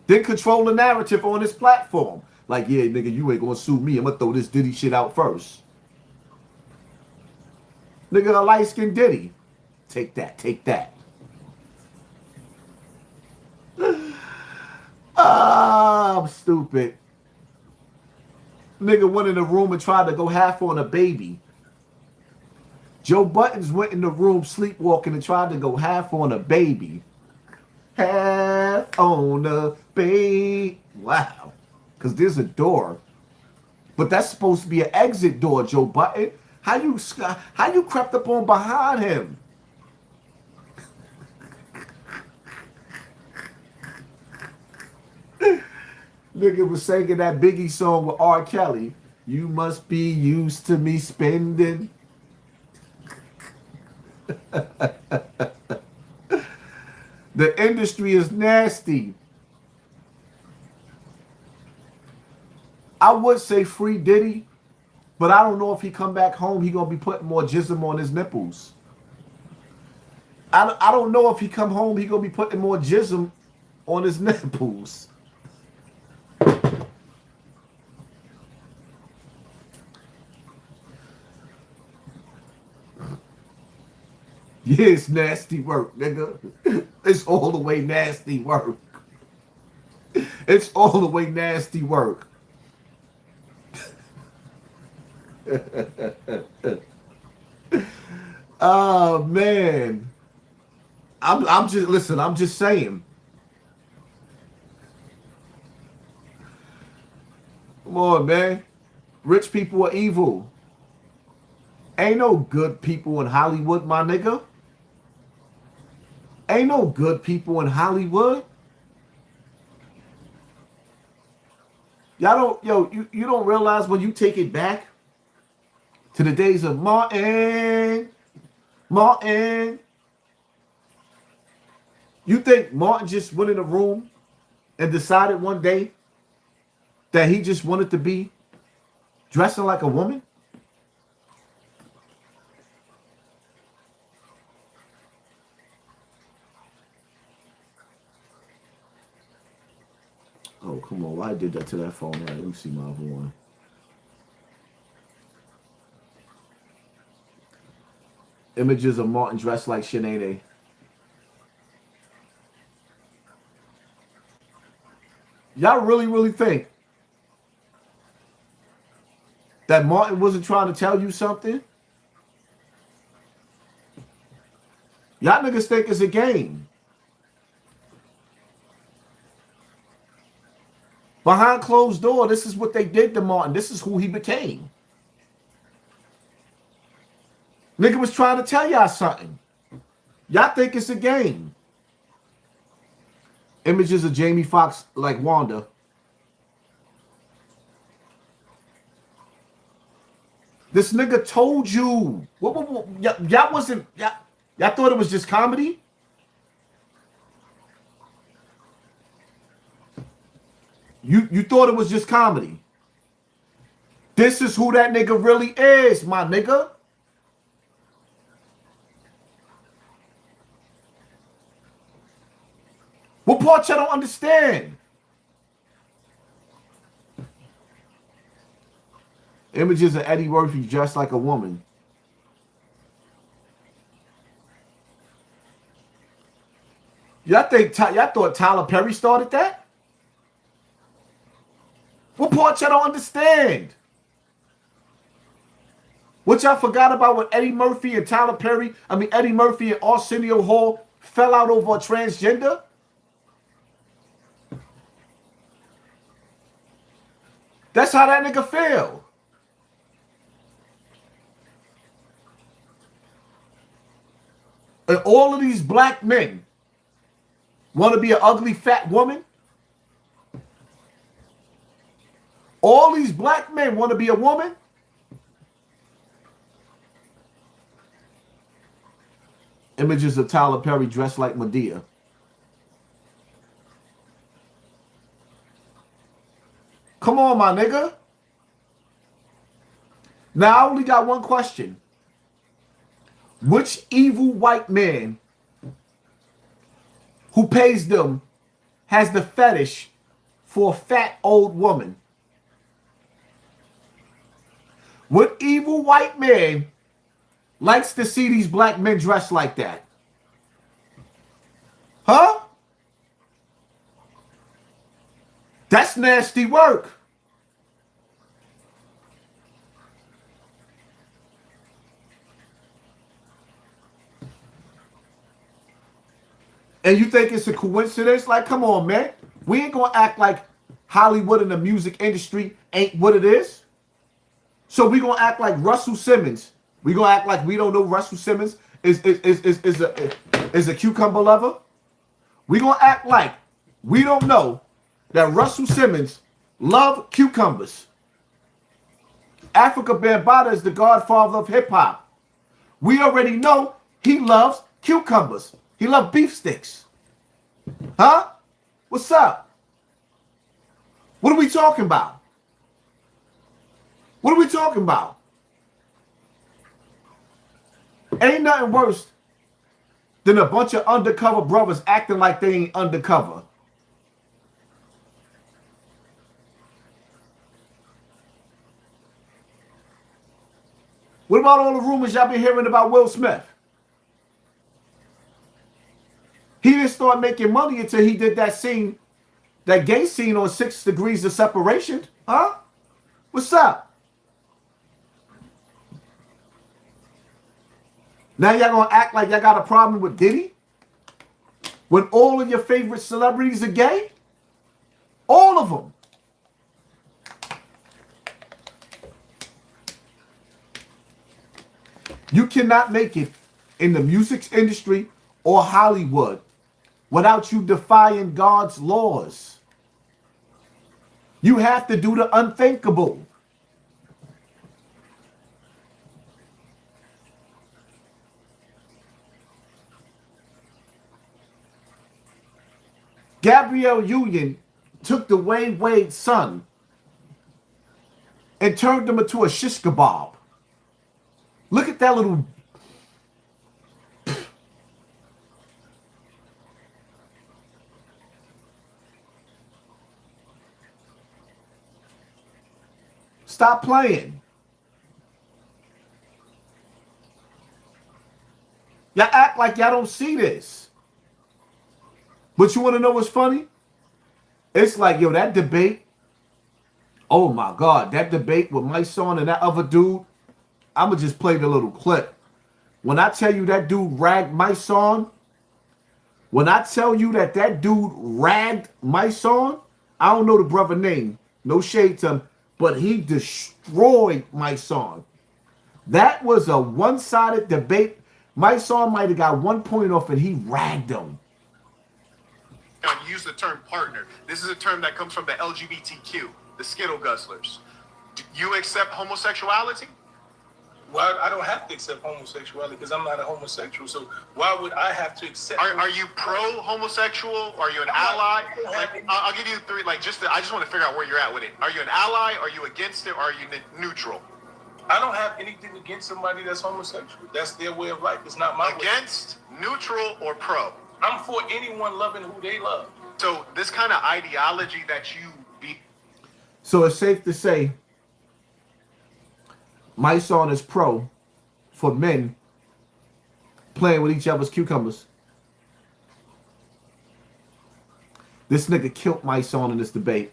Then control the narrative on his platform. Like, yeah, nigga, you ain't gonna sue me. I'm gonna throw this Diddy shit out first. Nigga, a light-skinned Diddy. Take that, take that. Ah, I'm stupid. Nigga went in the room and tried to go half on a baby. Joe Buttons went in the room sleepwalking and tried to go half on a baby. Half on a baby. Wow. Because there's a door. But that's supposed to be an exit door, Joe Button. How you crept up on behind him? Nigga was singing that Biggie song with R. Kelly. You must be used to me spending. The industry is nasty. I would say free Diddy, but I don't know if he come back home, he gonna be putting more jism on his nipples. I don't know if he come home, he gonna be putting more jism on his nipples. Yeah, it's nasty work, nigga. It's all the way nasty work. It's all the way nasty work. Oh man. I'm just saying. Come on, man. Rich people are evil. Ain't no good people in Hollywood, my nigga. Ain't no good people in Hollywood. Y'all don't, you don't realize when you take it back to the days of Martin. You think Martin just went in a room and decided one day that he just wanted to be dressing like a woman? Oh, come on. Why I did that to that phone? Right, let me see my other one. Images of Martin dressed like Shanae. Y'all really think that Martin wasn't trying to tell you something? Y'all niggas think it's a game. Behind closed door, this is what they did to Martin. This is who he became. Nigga was trying to tell y'all something. Y'all think it's a game. Images of Jamie Foxx like Wanda. This nigga told you. Y'all wasn't. Y'all thought it was just comedy? You thought it was just comedy. This is who that nigga really is, my nigga. What part y'all don't understand? Images of Eddie Murphy dressed like a woman. Y'all thought Tyler Perry started that? What part y'all don't understand? What y'all forgot about when Eddie Murphy and Eddie Murphy and Arsenio Hall fell out over a transgender? That's how that nigga feel. And all of these black men want to be an ugly fat woman. All these black men want to be a woman. Images of Tyler Perry dressed like Medea. Come on, my nigga. Now, I only got one question. Which evil white man who pays them has the fetish for a fat old woman? What evil white man likes to see these black men dressed like that? Huh? That's nasty work. And you think it's a coincidence? Like, come on, man. We ain't gonna act like Hollywood and the music industry ain't what it is. So we gonna act like Russell Simmons. We gonna act like we don't know Russell Simmons is a cucumber lover. We gonna act like we don't know that Russell Simmons love cucumbers. Africa Bambaataa is the godfather of hip hop. We already know he loves cucumbers. He loves beef sticks. Huh? What's up? What are we talking about? What are we talking about? Ain't nothing worse than a bunch of undercover brothers acting like they ain't undercover. What about all the rumors y'all been hearing about Will Smith? He didn't start making money until he did that scene, that gay scene on 6 Degrees of Separation. Huh? What's up? Now y'all gonna act like y'all got a problem with Diddy? When all of your favorite celebrities are gay? All of them. You cannot make it in the music industry or Hollywood without you defying God's laws. You have to do the unthinkable. Gabrielle Union took the Wayne Wade's son and turned him into a shish kebab. Look at that little... Stop playing. Y'all act like y'all don't see this. But you want to know what's funny? It's like, yo, that debate. Oh my God, that debate with my son and that other dude. I'ma just play the little clip. When I tell you that dude ragged my son, when I tell you that dude ragged my son, I don't know the brother name. No shade to him, but he destroyed my son. That was a one-sided debate. My son might have got 1 point off, and he ragged him. Use the term partner. This is a term that comes from the LGBTQ, the Skittle Guzzlers. Do you accept homosexuality? Well, I don't have to accept homosexuality because I'm not a homosexual. So why would I have to accept? Are you pro-homosexual? Are you an ally? Like, I'll give you three. Like, I just want to figure out where you're at with it. Are you an ally? Are you against it? Or are you neutral? I don't have anything against somebody that's homosexual. That's their way of life. It's not my way. Against, neutral, or pro? I'm for anyone loving who they love. So this kind of ideology that you be. So it's safe to say my son is pro for men playing with each other's cucumbers. This nigga killed my son in this debate.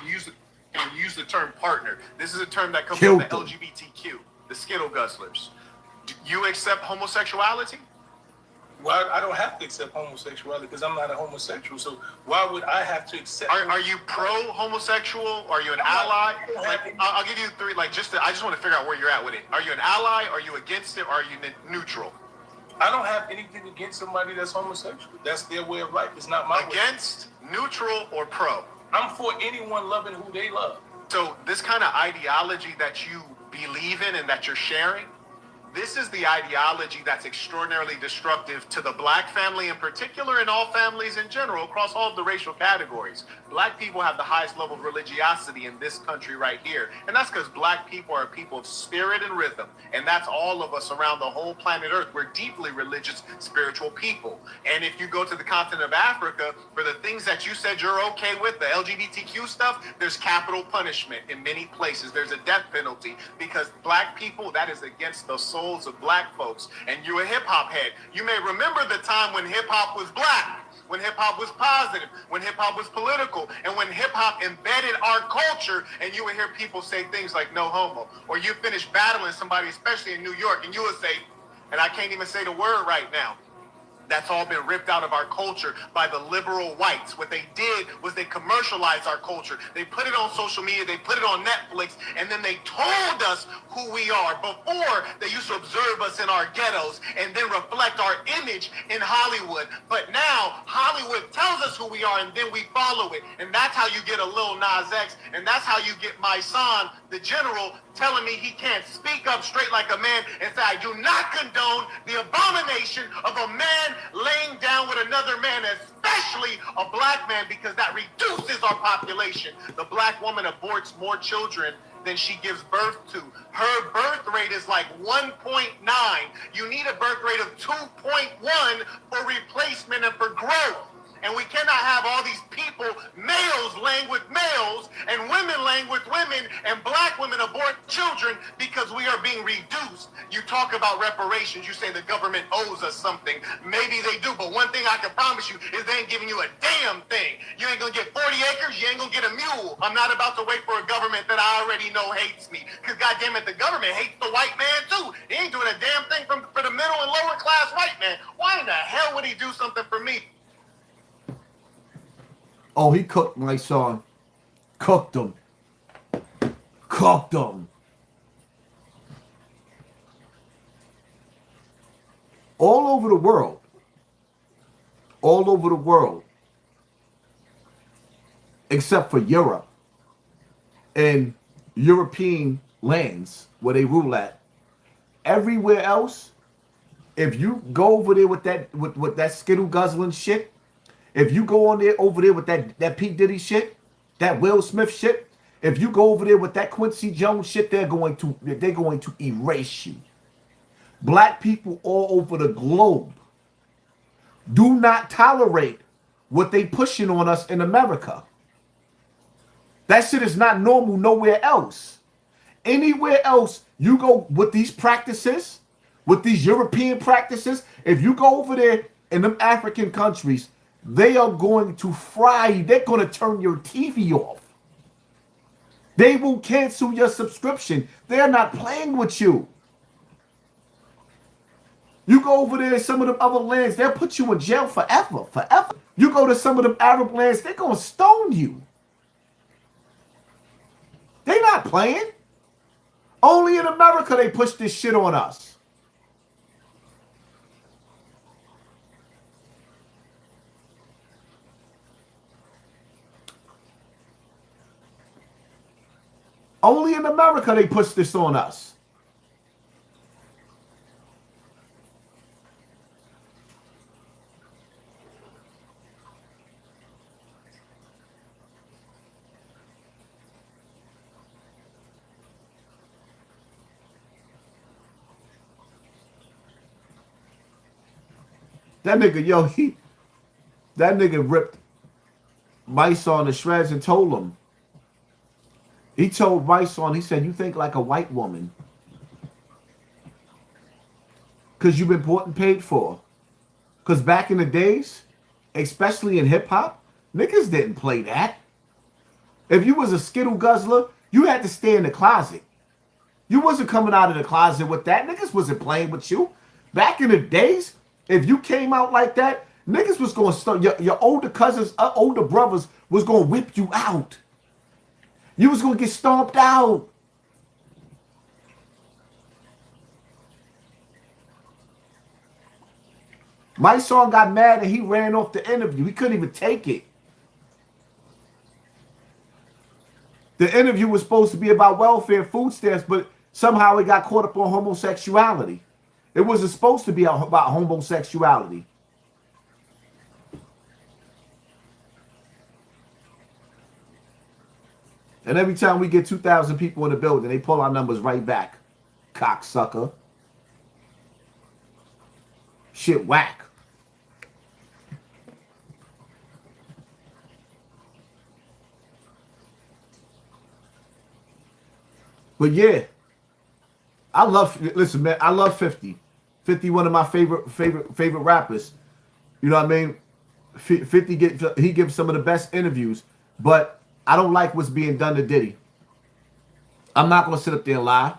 Use the term partner. This is a term that comes Killed from the LGBTQ, the Skittle Guzzlers. Do you accept homosexuality? Well, I don't have to accept homosexuality because I'm not a homosexual. So why would I have to accept? Are you pro-homosexual? Are you an ally? Like, I'll give you three. Like, I just want to figure out where you're at with it. Are you an ally? Are you against it? Or are you neutral? I don't have anything against somebody that's homosexual. That's their way of life. It's not my way. Against, neutral, or pro? I'm for anyone loving who they love. So this kind of ideology that you believe in and that you're sharing, this is the ideology that's extraordinarily destructive to the black family in particular, and all families in general across all of the racial categories. Black people have the highest level of religiosity in this country right here. And that's because black people are people of spirit and rhythm. And that's all of us around the whole planet Earth. We're deeply religious, spiritual people. And if you go to the continent of Africa, for the things that you said you're okay with, the LGBTQ stuff, there's capital punishment in many places. There's a death penalty because black people, that is against the souls of black folks. And you're a hip hop head. You may remember the time when hip hop was black, when hip hop was positive, when hip hop was political, and when hip hop embedded our culture, and you would hear people say things like no homo, or you finish battling somebody, especially in New York, and you would say, and I can't even say the word right now, that's all been ripped out of our culture by the liberal whites. What they did was they commercialized our culture. They put it on social media, they put it on Netflix, and then they told us who we are. Before, they used to observe us in our ghettos and then reflect our image in Hollywood. But now, Hollywood tells us who we are, and then we follow it. And that's how you get a Lil Nas X, and that's how you get my son, the general, telling me he can't speak up straight like a man and say, I do not condone the abomination of a man laying down with another man, especially a black man, because that reduces our population. The black woman aborts more children than she gives birth to. Her birth rate is like 1.9. You need a birth rate of 2.1 for replacement and for growth. And we cannot have all these people, males laying with males and women laying with women and black women abort children because we are being reduced. You talk about reparations. You say the government owes us something. Maybe they do, but one thing I can promise you is they ain't giving you a damn thing. You ain't gonna get 40 acres, you ain't gonna get a mule. I'm not about to wait for a government that I already know hates me. Because goddamn it, the government hates the white man too. He ain't doing a damn thing for the middle and lower class white man. Why in the hell would he do something for me? Oh, he cooked my son. Cooked him. Cooked him. All over the world. All over the world. Except for Europe. And European lands where they rule at. Everywhere else, if you go over there with that skittle guzzling shit, if you go on there over there with that P. Diddy shit, that Will Smith shit, if you go over there with that Quincy Jones shit, they're going to erase you. Black people all over the globe do not tolerate what they pushing on us in America. That shit is not normal nowhere else. Anywhere else you go with these practices, with these European practices, if you go over there in them African countries, they are going to fry you. They're going to turn your TV off. They will cancel your subscription. They're not playing with you. You go over there in some of them other lands, they'll put you in jail forever, forever. You go to some of them Arab lands, they're going to stone you. They not playing. Only in America they push this shit on us. Only in America they push this on us. That nigga, yo, that nigga ripped Mice on the shreds and told him. He told Mice on, he said, you think like a white woman. Because you've been bought and paid for. Because back in the days, especially in hip hop, niggas didn't play that. If you was a Skittle guzzler, you had to stay in the closet. You wasn't coming out of the closet with that. Niggas wasn't playing with you. Back in the days, if you came out like that, niggas was going to start, your older cousins, older brothers was going to whip you out. You was going to get stomped out. My son got mad and he ran off the interview. He couldn't even take it. The interview was supposed to be about welfare, food stamps, but somehow it got caught up on homosexuality. It wasn't supposed to be about homosexuality. And every time we get 2,000 people in the building, they pull our numbers right back. Cocksucker. Shit whack. But yeah, listen, man, I love 50. 50, one of my favorite rappers. You know what I mean? 50 he gives some of the best interviews, but I don't like what's being done to Diddy. I'm not going to sit up there and lie.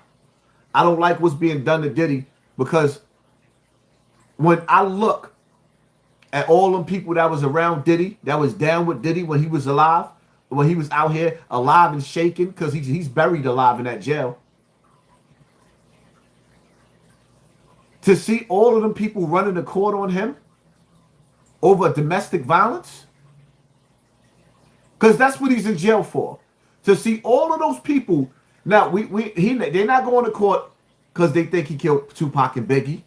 I don't like what's being done to Diddy because when I look at all them people that was around Diddy, that was down with Diddy when he was alive, when he was out here alive and shaking, because he's buried alive in that jail. To see all of them people running the court on him over domestic violence, because that's what he's in jail for. To see all of those people. Now, they're not going to court because they think he killed Tupac and Biggie.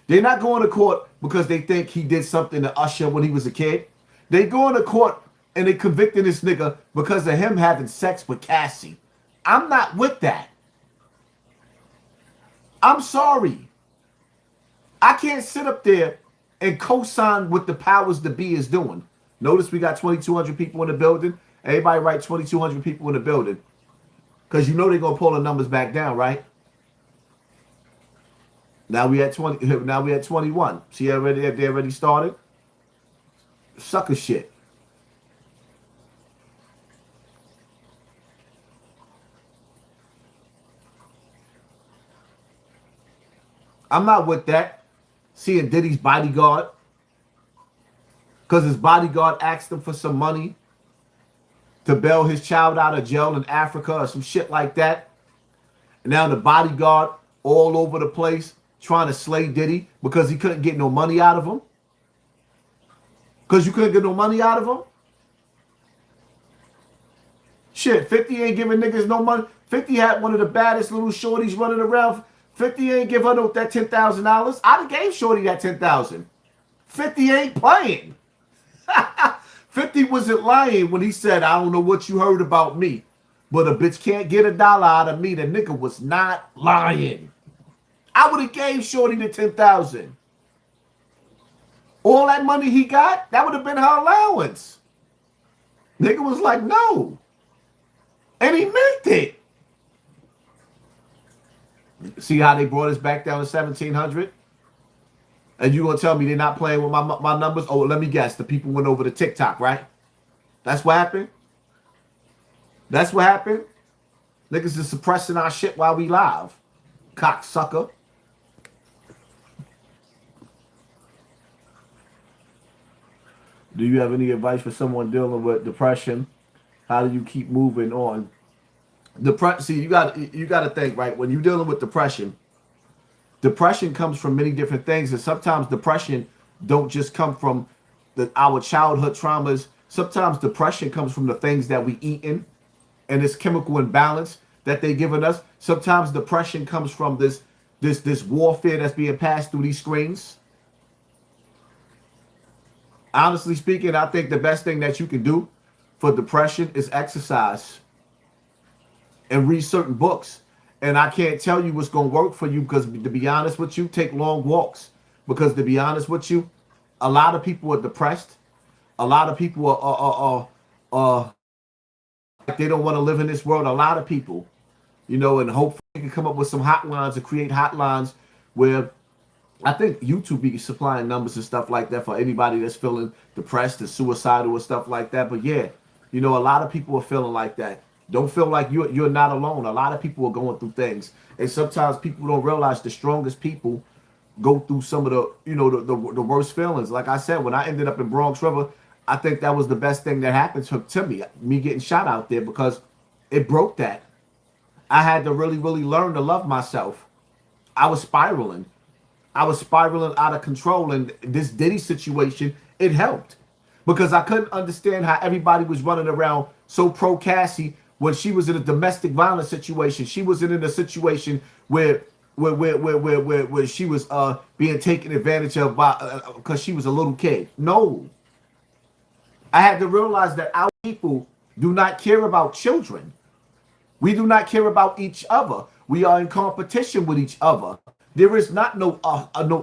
They're not going to court because they think he did something to Usher when he was a kid. They going to court and they convicting this nigga because of him having sex with Cassie. I'm not with that. I'm sorry. I can't sit up there and co-sign what the powers that be is doing. Notice we got 2,200 people in the building. Everybody write 2,200 people in the building. Because you know they're going to pull the numbers back down, right? Now we at 20. Now we at 21. See, they already started? Sucker shit. I'm not with that. Seeing Diddy's bodyguard. Because his bodyguard asked him for some money to bail his child out of jail in Africa or some shit like that. And now the bodyguard all over the place trying to slay Diddy because he couldn't get no money out of him. Because you couldn't get no money out of him. Shit, 50 ain't giving niggas no money. 50 had one of the baddest little shorties running around. 50 ain't give her that $10,000. I'd have gave Shorty that $10,000. 50 ain't playing. 50 wasn't lying when he said, I don't know what you heard about me, but a bitch can't get $1 out of me. The nigga was not lying. I would have gave Shorty the $10,000. All that money he got, that would have been her allowance. Nigga was like, no. And he meant it. See how they brought us back down to 1,700? And you gonna tell me they're not playing with my numbers? Oh, let me guess. The people went over to TikTok, right? That's what happened? That's what happened? Niggas is suppressing our shit while we live. Cocksucker. Do you have any advice for someone dealing with depression? How do you keep moving on? See, you got to think, right? When you're dealing with depression, depression comes from many different things, and sometimes depression don't just come from our childhood traumas. Sometimes depression comes from the things that we eating and this chemical imbalance that they giving us. Sometimes depression comes from this warfare that's being passed through these screens. Honestly speaking, I think the best thing that you can do for depression is exercise and read certain books. And I can't tell you what's going to work for you because, to be honest with you, take long walks. Because, to be honest with you, a lot of people are depressed. A lot of people are like they don't want to live in this world. A lot of people, and hopefully you can come up with some hotlines or create hotlines where I think YouTube be supplying numbers and stuff like that for anybody that's feeling depressed and suicidal or stuff like that. But yeah, a lot of people are feeling like that. Don't feel like you're not alone. A lot of people are going through things, and sometimes people don't realize the strongest people go through some of the worst feelings. Like I said, when I ended up in Bronx River, I think that was the best thing that happened to me getting shot out there, because it broke that. I had to really, really learn to love myself. I was spiraling out of control, and this Diddy situation, it helped, because I couldn't understand how everybody was running around so pro Cassie when she was in a domestic violence situation. She was in a situation where she was being taken advantage of by because she was a little kid. No, I had to realize that our people do not care about children. We do not care about each other. We are in competition with each other. There is not no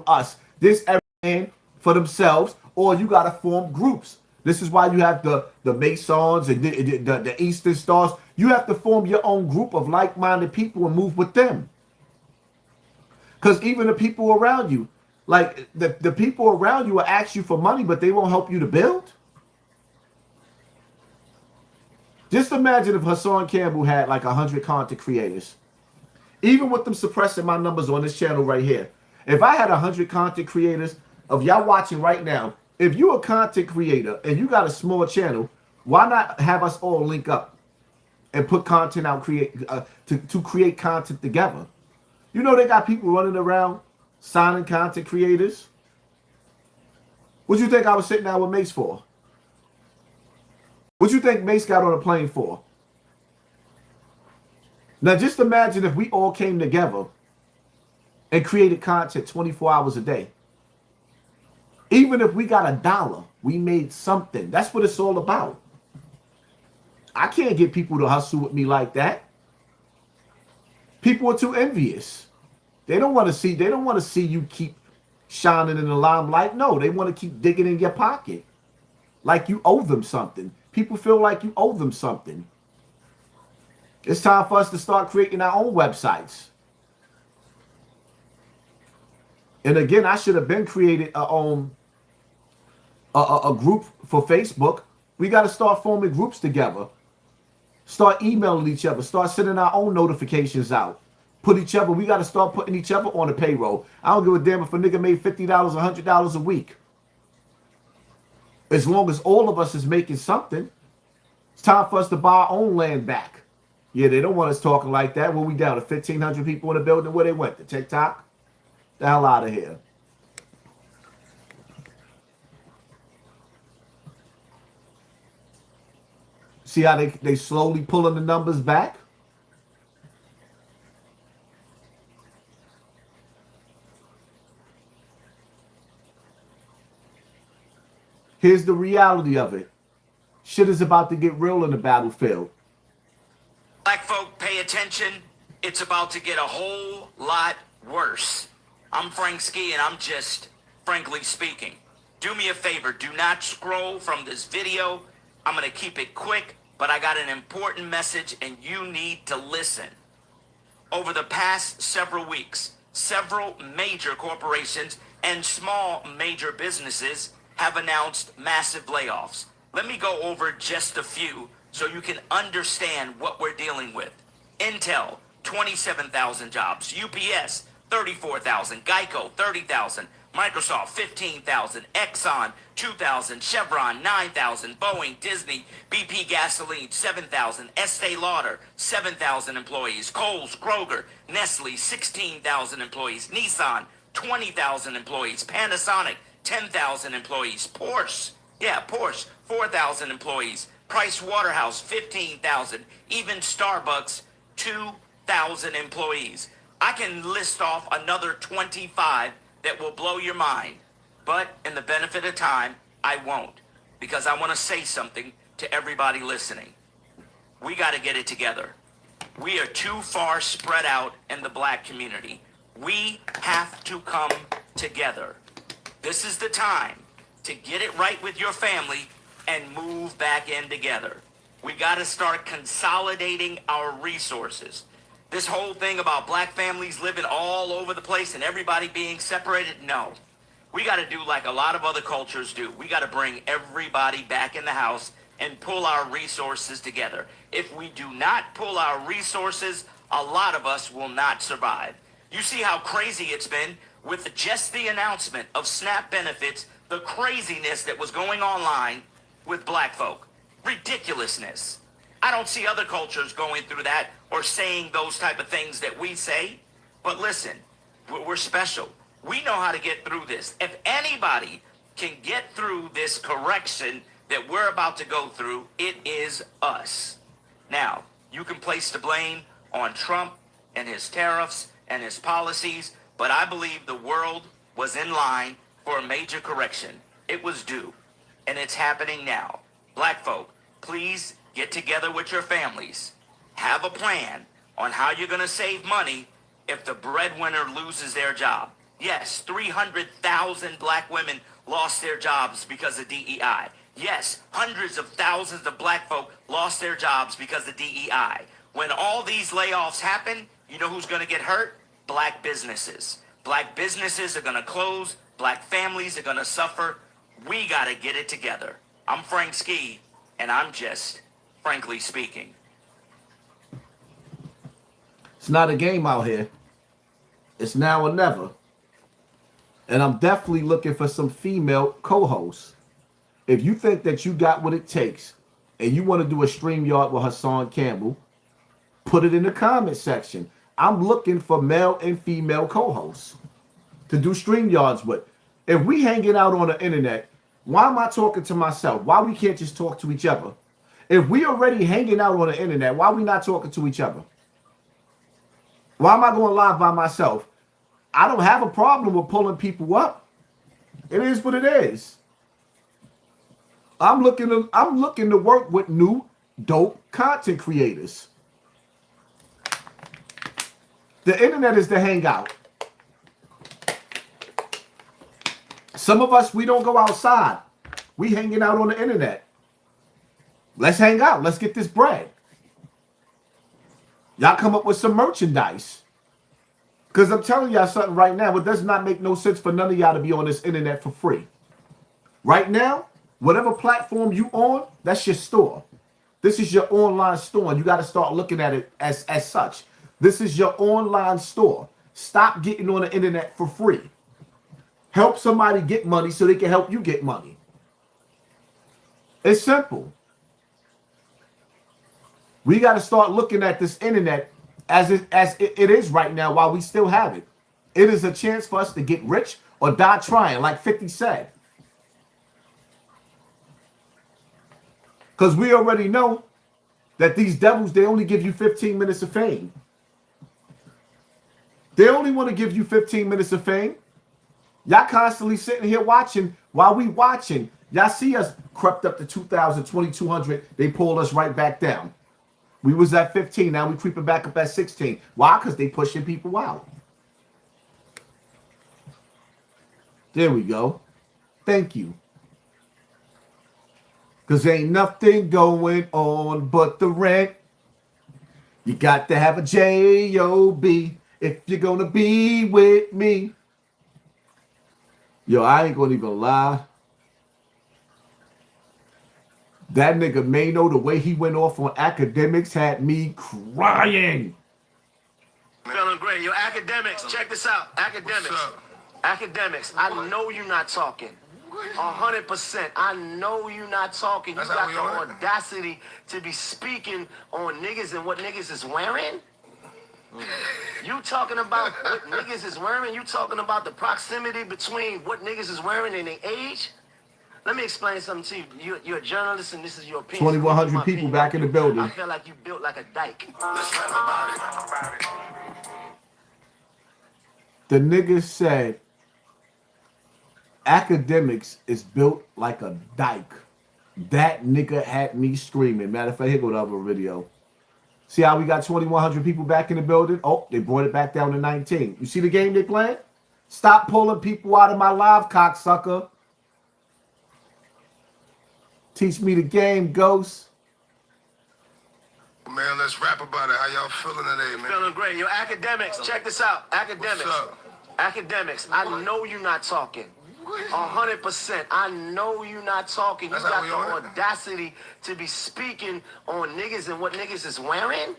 us. This every man for themselves, or you gotta form groups. This is why you have the Masons and the Eastern Stars. You have to form your own group of like-minded people and move with them. Because even the people around you, like the people around you will ask you for money, but they won't help you to build. Just imagine if Hassan Campbell had like 100 content creators. Even with them suppressing my numbers on this channel right here. If I had 100 content creators of y'all watching right now, if you're a content creator and you got a small channel, why not have us all link up and put content out, to create content together? They got people running around signing content creators. What you think I was sitting down with Mace for? What you think Mace got on a plane for? Now just imagine if we all came together and created content 24 hours a day. Even if we got $1, we made something. That's what it's all about. I can't get people to hustle with me like that. People are too envious. They don't want to see you keep shining in the limelight. No, they want to keep digging in your pocket. Like you owe them something. People feel like you owe them something. It's time for us to start creating our own websites. And again, I should have been created a group for Facebook. We got to start forming groups together. Start emailing each other. Start sending our own notifications out. We got to start putting each other on the payroll. I don't give a damn if a nigga made $50, $100 a week. As long as all of us is making something, it's time for us to buy our own land back. Yeah, they don't want us talking like that. When we down to 1,500 people in the building, where they went? To TikTok? The hell out of here. See how they slowly pulling the numbers back? Here's the reality of it. Shit is about to get real in the battlefield. Black folk, pay attention. It's about to get a whole lot worse. I'm Frank Ski, and I'm just frankly speaking. Do me a favor. Do not scroll from this video. I'm going to keep it quick, but I got an important message, and you need to listen. Over the past several weeks, several major corporations and small major businesses have announced massive layoffs. Let me go over just a few so you can understand what we're dealing with. Intel, 27,000 jobs. UPS, 34,000. Geico, 30,000. Microsoft, 15,000. Exxon, 2,000. Chevron, 9,000. Boeing, Disney, BP Gasoline, 7,000. Estee Lauder, 7,000 employees. Kohl's, Kroger, Nestle, 16,000 employees. Nissan, 20,000 employees. Panasonic, 10,000 employees. Porsche, 4,000 employees. Price Waterhouse, 15,000. Even Starbucks, 2,000 employees. I can list off another 25 that will blow your mind. But in the benefit of time, I won't. Because I want to say something to everybody listening. We got to get it together. We are too far spread out in the black community. We have to come together. This is the time to get it right with your family and move back in together. We got to start consolidating our resources. This whole thing about black families living all over the place and everybody being separated, no. We got to do like a lot of other cultures do. We got to bring everybody back in the house and pull our resources together. If we do not pull our resources, a lot of us will not survive. You see how crazy it's been with just the announcement of SNAP benefits, the craziness that was going online with black folk. Ridiculousness. I don't see other cultures going through that or saying those type of things that we say. But listen, we're special. We know how to get through this. If anybody can get through this correction that we're about to go through, it is us. Now, you can place the blame on Trump and his tariffs and his policies, but I believe the world was in line for a major correction. It was due, and it's happening now. Black folk, please get together with your families. Have a plan on how you're going to save money if the breadwinner loses their job. Yes, 300,000 black women lost their jobs because of DEI. Yes, hundreds of thousands of black folk lost their jobs because of DEI. When all these layoffs happen, you know who's going to get hurt? Black businesses. Black businesses are going to close. Black families are going to suffer. We got to get it together. I'm Frank Ski, and I'm just frankly speaking. It's not a game out here. It's now or never. And I'm definitely looking for some female co-hosts. If you think that you got what it takes and you want to do a StreamYard with Hassan Campbell, put it in the comment section. I'm looking for male and female co-hosts to do StreamYards with. If we hanging out on the internet, why am I talking to myself? Why we can't just talk to each other? If we already hanging out on the internet, why we not talking to each other? Why am I going live by myself? I don't have a problem with pulling people up. It is what it is. I'm looking to work with new dope content creators. The internet is the hangout. Some of us, we don't go outside. We hanging out on the internet. Let's hang out. Let's get this bread. Y'all come up with some merchandise. Because I'm telling y'all something right now. It does not make no sense for none of y'all to be on this internet for free. Right now, whatever platform you on, that's your store. This is your online store. And you got to start looking at it as such. This is your online store. Stop getting on the internet for free. Help somebody get money so they can help you get money. It's simple. We got to start looking at this internet as it is right now while we still have it. It is a chance for us to get rich or die trying, like 50 said. Because we already know that these devils, they only give you 15 minutes of fame. They only want to give you 15 minutes of fame. Y'all constantly sitting here watching while we watching. Y'all see us crept up to 2,000, 2,200. They pulled us right back down. We was at 15. Now we creeping back up at 16. Why? Because they pushing people out. There we go. Thank you. Because ain't nothing going on but the rent. You got to have a J-O-B if you're going to be with me. Yo, I ain't going to even lie. That nigga Maino, the way he went off on Akademiks had me crying. Feeling great. Yo, Akademiks, check this out. Akademiks. Academics, I know you're not talking. 100%. I know you're not talking. You got the audacity to be speaking on niggas and what niggas is wearing? You talking about what niggas is wearing? You talking about the proximity between what niggas is wearing and their age? Let me explain something to you. You're a journalist and this is your opinion. 2,100 people back in the building. I feel like you built like a dyke. The nigga said Akademiks is built like a dyke. That nigga had me screaming. Matter of fact, here go the other video. See how we got 2,100 people back in the building? Oh, they brought it back down to 19. You see the game they playing? Stop pulling people out of my live, cocksucker. Teach me the game, Ghost. Man, let's rap about it. How y'all feeling today, man? Feeling great. Yo, Academics, check this out. Academics. What's up? Academics, I know you're not talking. 100%. I know you're not talking. You got the audacity to be speaking on niggas and what niggas is wearing?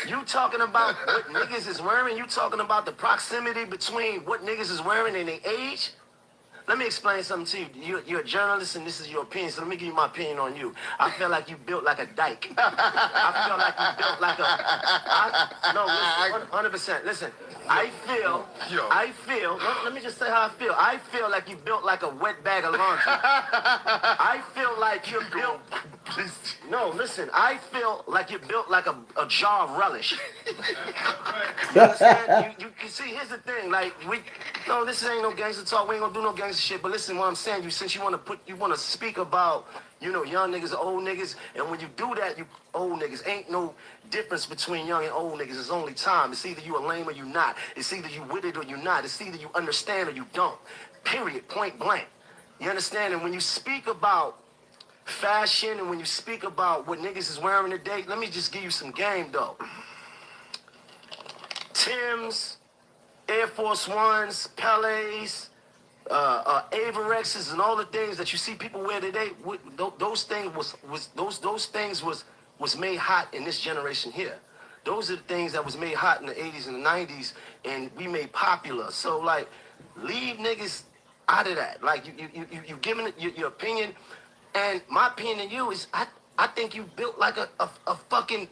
You talking about what niggas is wearing? You talking about the proximity between what niggas is wearing and their age? Let me explain something to you. You're a journalist and this is your opinion, so let me give you my opinion on you. I feel like you built like a dyke. I feel like you built like a... No, listen, 100%. Listen, I feel, let me just say how I feel. I feel like you built like a wet bag of laundry. I feel like you're built... No, listen, I feel like you're built like a jar of relish. You understand? You can see, here's the thing, like, no, this ain't no gangster talk. We ain't gonna do no gangster shit. But listen, what I'm saying, since you want to speak about, you know, young niggas, old niggas, and when you do that, you old niggas, ain't no difference between young and old niggas. It's only time. It's either you a lame or you not. It's either you with it or you not. It's either you understand or you don't. Period. Point blank. You understand? And when you speak about fashion and when you speak about what niggas is wearing today, let me just give you some game though. Tim's, Air Force Ones, Pelés, Averexes, and all the things that you see people wear today, those things was made hot in this generation here. Those are the things that was made hot in the 80s and the 90s, and we made popular. So like, leave niggas out of that. Like you giving your opinion, and my opinion to you is I think you built like a fucking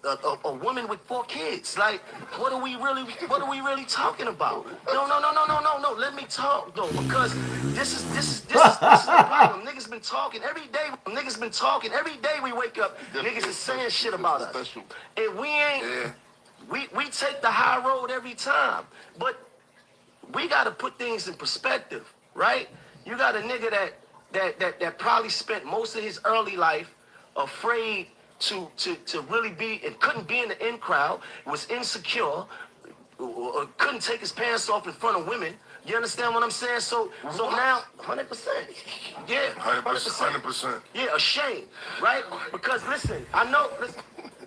a woman with 4 kids. Like, what are we really talking about? No. Let me talk though, because this is the problem. Niggas been talking every day. Every day we wake up, niggas is saying shit about us, and we ain't. We take the high road every time, but we got to put things in perspective, right? You got a nigga that probably spent most of his early life afraid to really be, and couldn't be in the in crowd, was insecure, or couldn't take his pants off in front of women. You understand what I'm saying? So now, 100%. Yeah, 100%. Yeah, ashamed, right? Because listen, I know,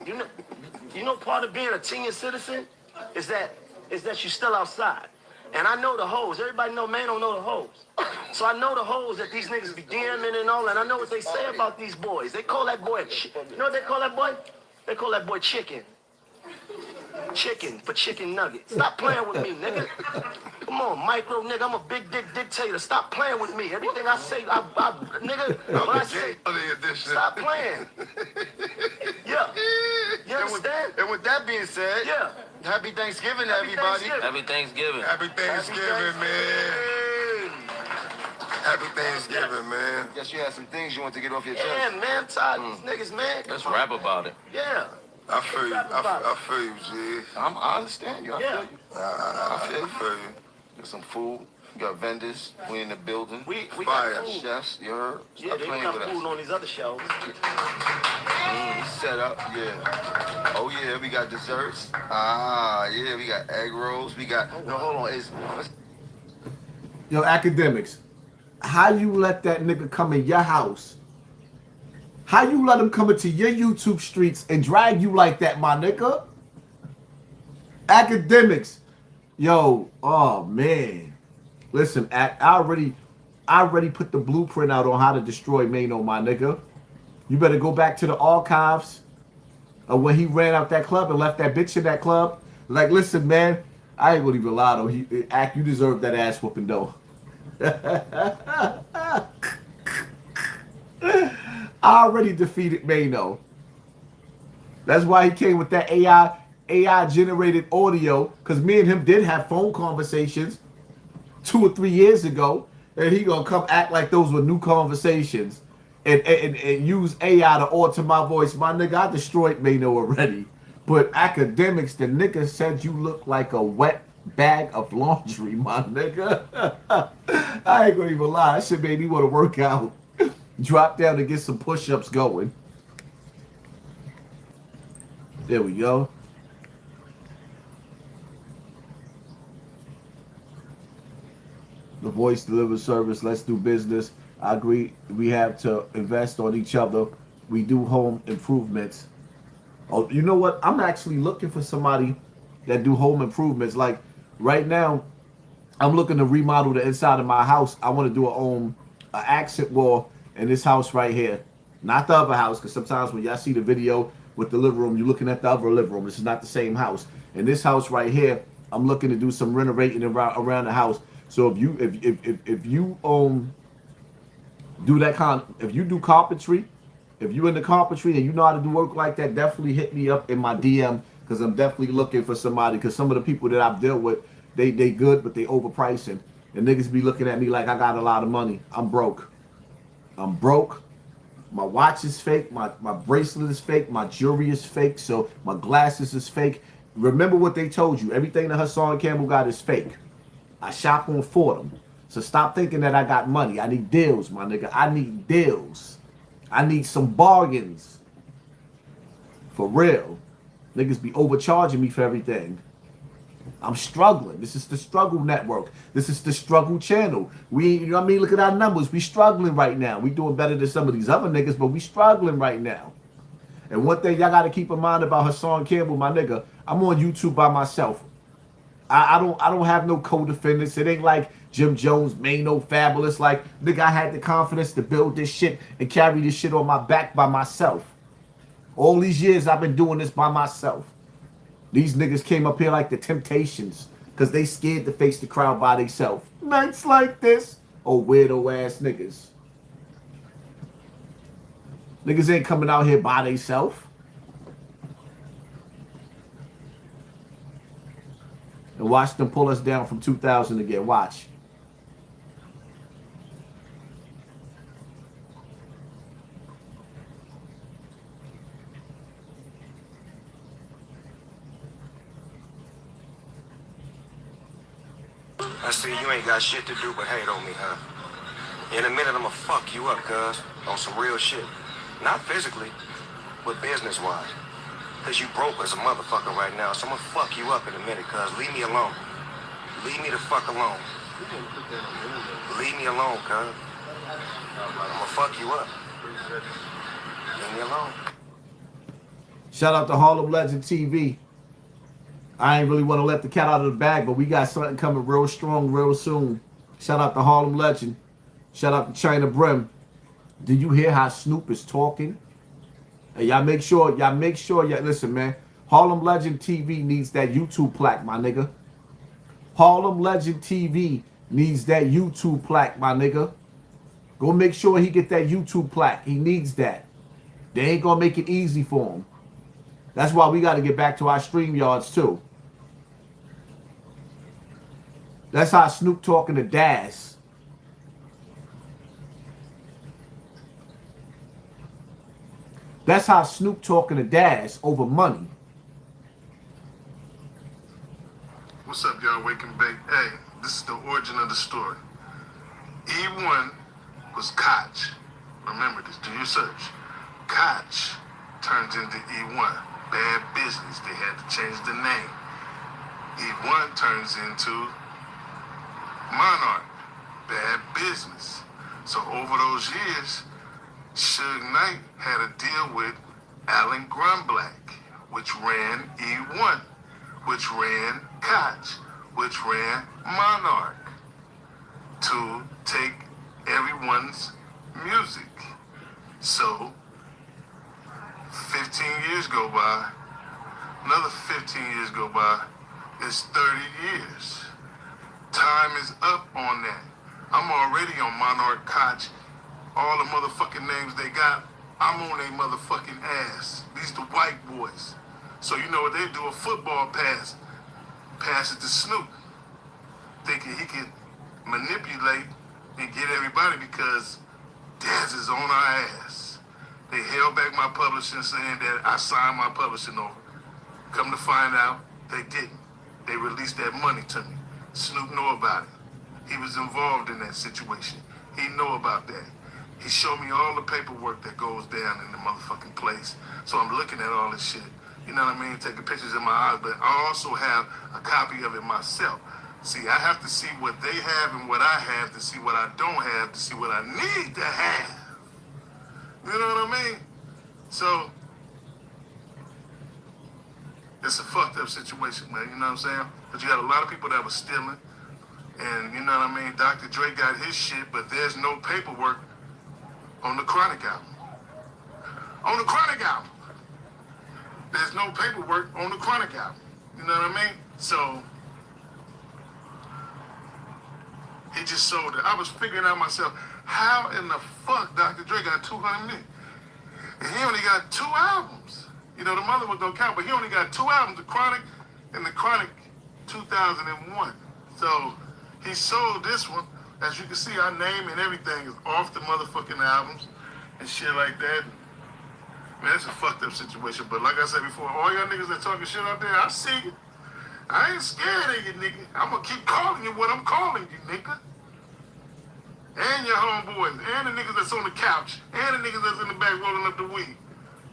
you know part of being a senior citizen is that you're still outside. And I know the hoes. Everybody know Maino know the hoes. So I know the hoes that these niggas be DMing and all, and I know what they say about these boys. They call that boy, you know what they call that boy? They call that boy chicken. Chicken for chicken nuggets. Stop playing with me, nigga. Come on, micro nigga. I'm a big dick dictator. Stop playing with me. Everything I say, nigga, what I say, stop playing. Yeah. You understand? And with that being said, yeah. Happy Thanksgiving, everybody. Happy Thanksgiving. Happy Thanksgiving, man. Happy Thanksgiving, man. Guess you had some things you want to get off your chest. Yeah, man. I'm tired of these niggas, man. Let's rap about it. Yeah. I feel you. I feel you, G. I understand you. I feel you. I feel you. Get some food. We got vendors. We in the building. We Fire. got food. Chefs, you heard? Yeah, Stop they playing got with food us. on these other shelves. Set up, yeah. Oh yeah, we got desserts. Yeah, we got egg rolls. We got no, hold on. Yo, Akademiks, how you let that nigga come in your house? How you let him come into your YouTube streets and drag you like that, my nigga? Akademiks, yo, oh man. Listen, I already put the blueprint out on how to destroy Maino, my nigga. You better go back to the archives of when he ran out that club and left that bitch in that club. Like, listen, man, I ain't gonna even lie though. Act, you deserve that ass whooping though. I already defeated Maino. That's why he came with that AI generated audio. Cause me and him did have phone conversations 2 or 3 years ago, and he gonna come act like those were new conversations and use AI to alter my voice. My nigga, I destroyed Maino already. But Akademiks, the nigga said you look like a wet bag of laundry, my nigga. I ain't gonna even lie. That shit made me want to work out. Drop down and get some push-ups going. There we go. The voice delivers service. Let's do business. I agree. We have to invest on each other. We do home improvements. Oh, you know what? I'm actually looking for somebody that do home improvements. Like right now, I'm looking to remodel the inside of my house. I want to do a accent wall in this house right here, not the other house. Because sometimes when y'all see the video with the living room, you're looking at the other living room. This is not the same house. In this house right here, I'm looking to do some renovating around the house. So if you do that if you do carpentry, if you in the carpentry and you know how to do work like that, definitely hit me up in my DM because I'm definitely looking for somebody. Because some of the people that I've dealt with, they good, but they overpricing. And niggas be looking at me like I got a lot of money. I'm broke. I'm broke. My watch is fake. My bracelet is fake. My jewelry is fake. So my glasses is fake. Remember what they told you. Everything that Hassan Campbell got is fake. I shop on Fordham. So stop thinking that I got money. I need deals, my nigga. I need deals. I need some bargains. For real. Niggas be overcharging me for everything. I'm struggling. This is the struggle network. This is the struggle channel. You know what I mean? Look at our numbers. We struggling right now. We doing better than some of these other niggas, but we struggling right now. And one thing y'all got to keep in mind about Hassan Campbell, my nigga, I'm on YouTube by myself. I don't have no co-defendants. It ain't like Jim Jones, Maino, Fabolous. Like, nigga, I had the confidence to build this shit and carry this shit on my back by myself. All these years I've been doing this by myself. These niggas came up here like the Temptations because they scared to face the crowd by themselves. Nights like this. Oh, weirdo ass niggas. Niggas ain't coming out here by themselves. And watch them pull us down from 2000 again. Watch. I see you ain't got shit to do but hate on me, huh? In a minute, I'ma fuck you up, cuz. On some real shit. Not physically, but business-wise. Cause you broke as a motherfucker right now, so I'ma fuck you up in a minute, cuz. Leave me alone. Leave me the fuck alone. Leave me alone, cuz. I'ma fuck you up. Leave me alone. Shout out to Harlem Legend TV. I ain't really want to let the cat out of the bag, but we got something coming real strong real soon. Shout out to Harlem Legend. Shout out to China Brim. Did you hear how Snoop is talking? And y'all make sure, listen, man. Harlem Legend TV needs that YouTube plaque, my nigga. Harlem Legend TV needs that YouTube plaque, my nigga. Go make sure he get that YouTube plaque. He needs that. They ain't gonna make it easy for him. That's why we got to get back to our StreamYards too. That's how Snoop talking to Daz. That's how Snoop talking to Daz over money. What's up, y'all? Wake and Bake. Hey, this is the origin of the story. E1 was Koch. Remember this. Do your search. Koch turns into E1. Bad business. They had to change the name. E1 turns into Monarch. Bad business. So over those years, Suge Knight had a deal with Alan Grunblack, which ran E1, which ran Koch, which ran Monarch, to take everyone's music. So 15 years go by, another 15 years go by, It's 30 years. Time is up on that. I'm already on Monarch Koch. All the motherfucking names they got, I'm on their motherfucking ass. These the white boys. So you know what they do? A football pass. Pass it to Snoop. Thinking he can manipulate and get everybody because Daz is on our ass. They held back my publishing saying that I signed my publishing over. Come to find out, they didn't. They released that money to me. Snoop knew about it. He was involved in that situation. He know about that. He showed me all the paperwork that goes down in the motherfucking place. So I'm looking at all this shit. You know what I mean? Taking pictures in my eyes, but I also have a copy of it myself. See, I have to see what they have and what I have to see what I don't have to see what I need to have. You know what I mean? So, it's a fucked up situation, man. You know what I'm saying? Because you got a lot of people that were stealing. And, you know what I mean? Dr. Dre got his shit, but there's no paperwork on the Chronic album. On the Chronic album. There's no paperwork on the Chronic album. You know what I mean? So, he just sold it. I was figuring out myself, how in the fuck Dr. Dre got 200 million? And he only got 2 albums. You know, the mother was don't count, but he only got 2 albums, The Chronic and The Chronic 2001. So, he sold this one. As you can see, our name and everything is off the motherfucking albums and shit like that. Man, it's a fucked up situation. But like I said before, all y'all niggas that talking shit out there, I see you. I ain't scared of you, nigga. I'm gonna keep calling you what I'm calling you, nigga. And your homeboys, and the niggas that's on the couch, and the niggas that's in the back rolling up the weed.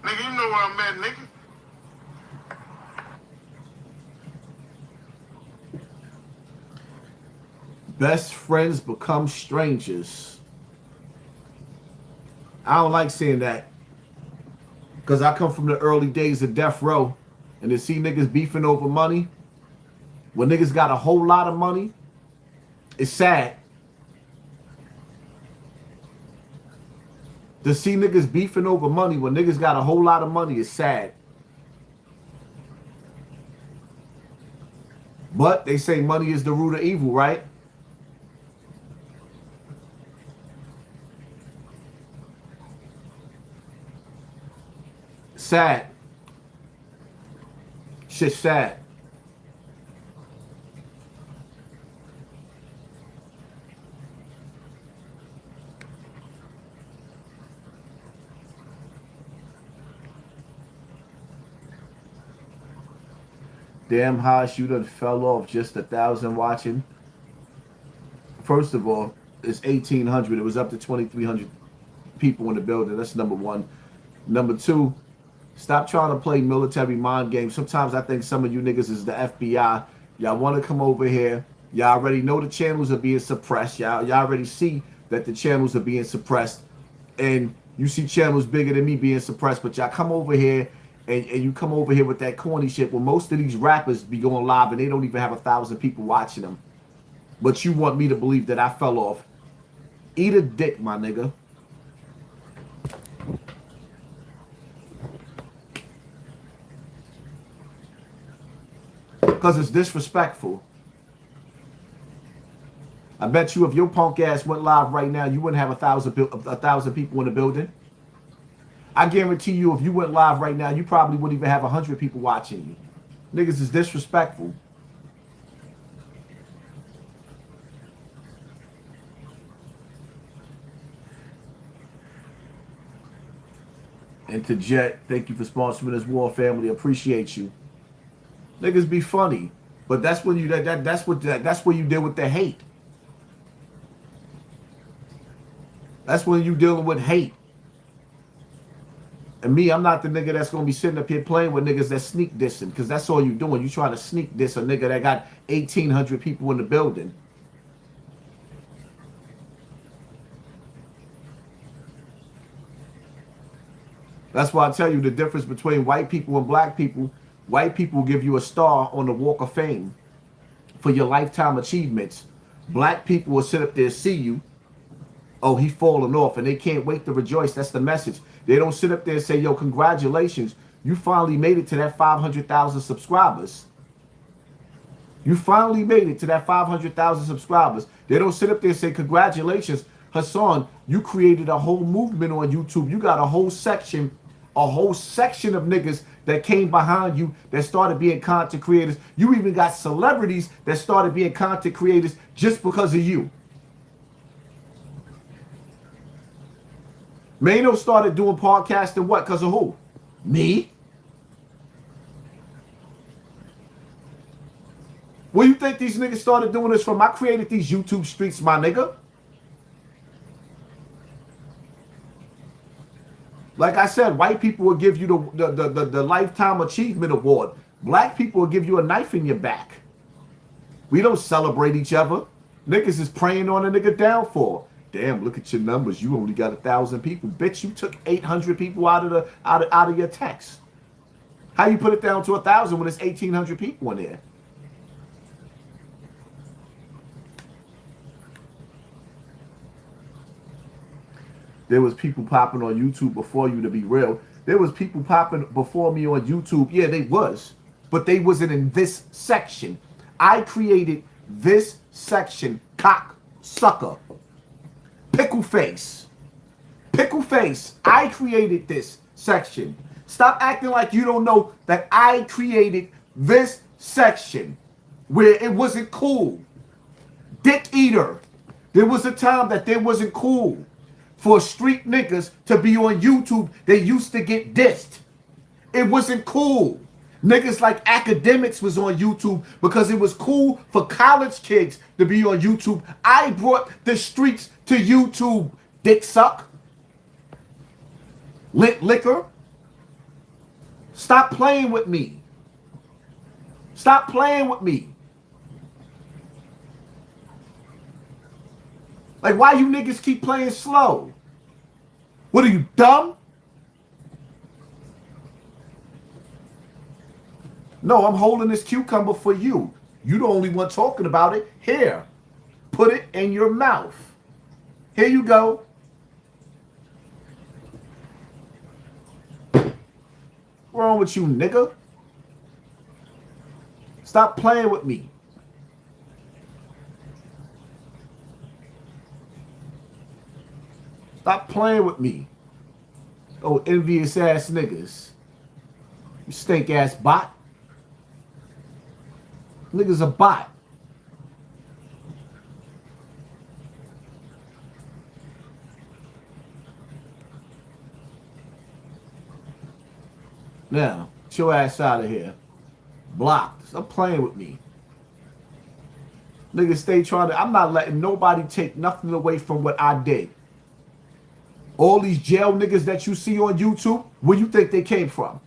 Nigga, you know where I'm at, nigga. Best friends become strangers. I don't like saying that. Because I come from the early days of death row. And to see niggas beefing over money, when niggas got a whole lot of money, it's sad. To see niggas beefing over money when niggas got a whole lot of money is sad. But they say money is the root of evil, right? Sad. Shit's sad. Damn, Haas, you done fell off just 1,000 watching. First of all, it's 1,800. It was up to 2,300 people in the building. That's number one. Number two, stop trying to play military mind games. Sometimes I think some of you niggas is the FBI. Y'all want to come over here. Y'all already know the channels are being suppressed. Y'all already see that the channels are being suppressed. And you see channels bigger than me being suppressed. But y'all come over here and you come over here with that corny shit. Well, most of these rappers be going live and they don't even have 1,000 people watching them. But you want me to believe that I fell off. Eat a dick, my nigga. Because it's disrespectful. I bet you if your punk ass went live right now, you wouldn't have 1,000 people in the building. I guarantee you if you went live right now, you probably wouldn't even have 100 people watching you. Niggas is disrespectful. And to Jet, thank you for sponsoring this war, family. Appreciate you. Niggas be funny, but that's when you that's where you deal with the hate. That's when you dealing with hate. And me, I'm not the nigga that's gonna be sitting up here playing with niggas that sneak dissing, because that's all you doing. You trying to sneak diss a nigga that got 1,800 people in the building. That's why I tell you the difference between white people and black people. White people give you a star on the Walk of Fame for your lifetime achievements. Black people will sit up there and see you. Oh, he falling off, and they can't wait to rejoice. That's the message. They don't sit up there and say, yo, congratulations. You finally made it to that 500,000 subscribers. You finally made it to that 500,000 subscribers. They don't sit up there and say, congratulations, Hassan, you created a whole movement on YouTube. You got a whole section of niggas that came behind you that started being content creators. You even got celebrities that started being content creators just because of you. Maino started doing podcasting what? Because of who? Me? Where you think these niggas started doing this from? I created these YouTube streets, my nigga. Like I said, white people will give you the Lifetime Achievement Award. Black people will give you a knife in your back. We don't celebrate each other. Niggas is preying on a nigga downfall. Damn, look at your numbers. You only got 1,000 people. Bitch, you took 800 people out of your text. How you put it down to 1,000 when there's 1,800 people in there? There was people popping on YouTube before you, to be real. There was people popping before me on YouTube. Yeah, they was. But they wasn't in this section. I created this section. Cock sucker. Pickle face. Pickle face. I created this section. Stop acting like you don't know that I created this section where it wasn't cool. Dick eater. There was a time that there wasn't cool for street niggas to be on YouTube. They used to get dissed. It wasn't cool. Niggas like Akademiks was on YouTube because it was cool for college kids to be on YouTube. I brought the streets to YouTube. Dick suck. Lit liquor. Stop playing with me. Stop playing with me. Like, why you niggas keep playing slow? What are you, dumb? No, I'm holding this cucumber for you. You the only one talking about it. Here, put it in your mouth. Here you go. What's wrong with you, nigga? Stop playing with me. Stop playing with me. Oh, envious ass niggas. You stink ass bot. Niggas a bot. Now, get your ass out of here. Blocked. Stop playing with me. Niggas stay trying to. I'm not letting nobody take nothing away from what I did. All these jail niggas that you see on YouTube, where you think they came from?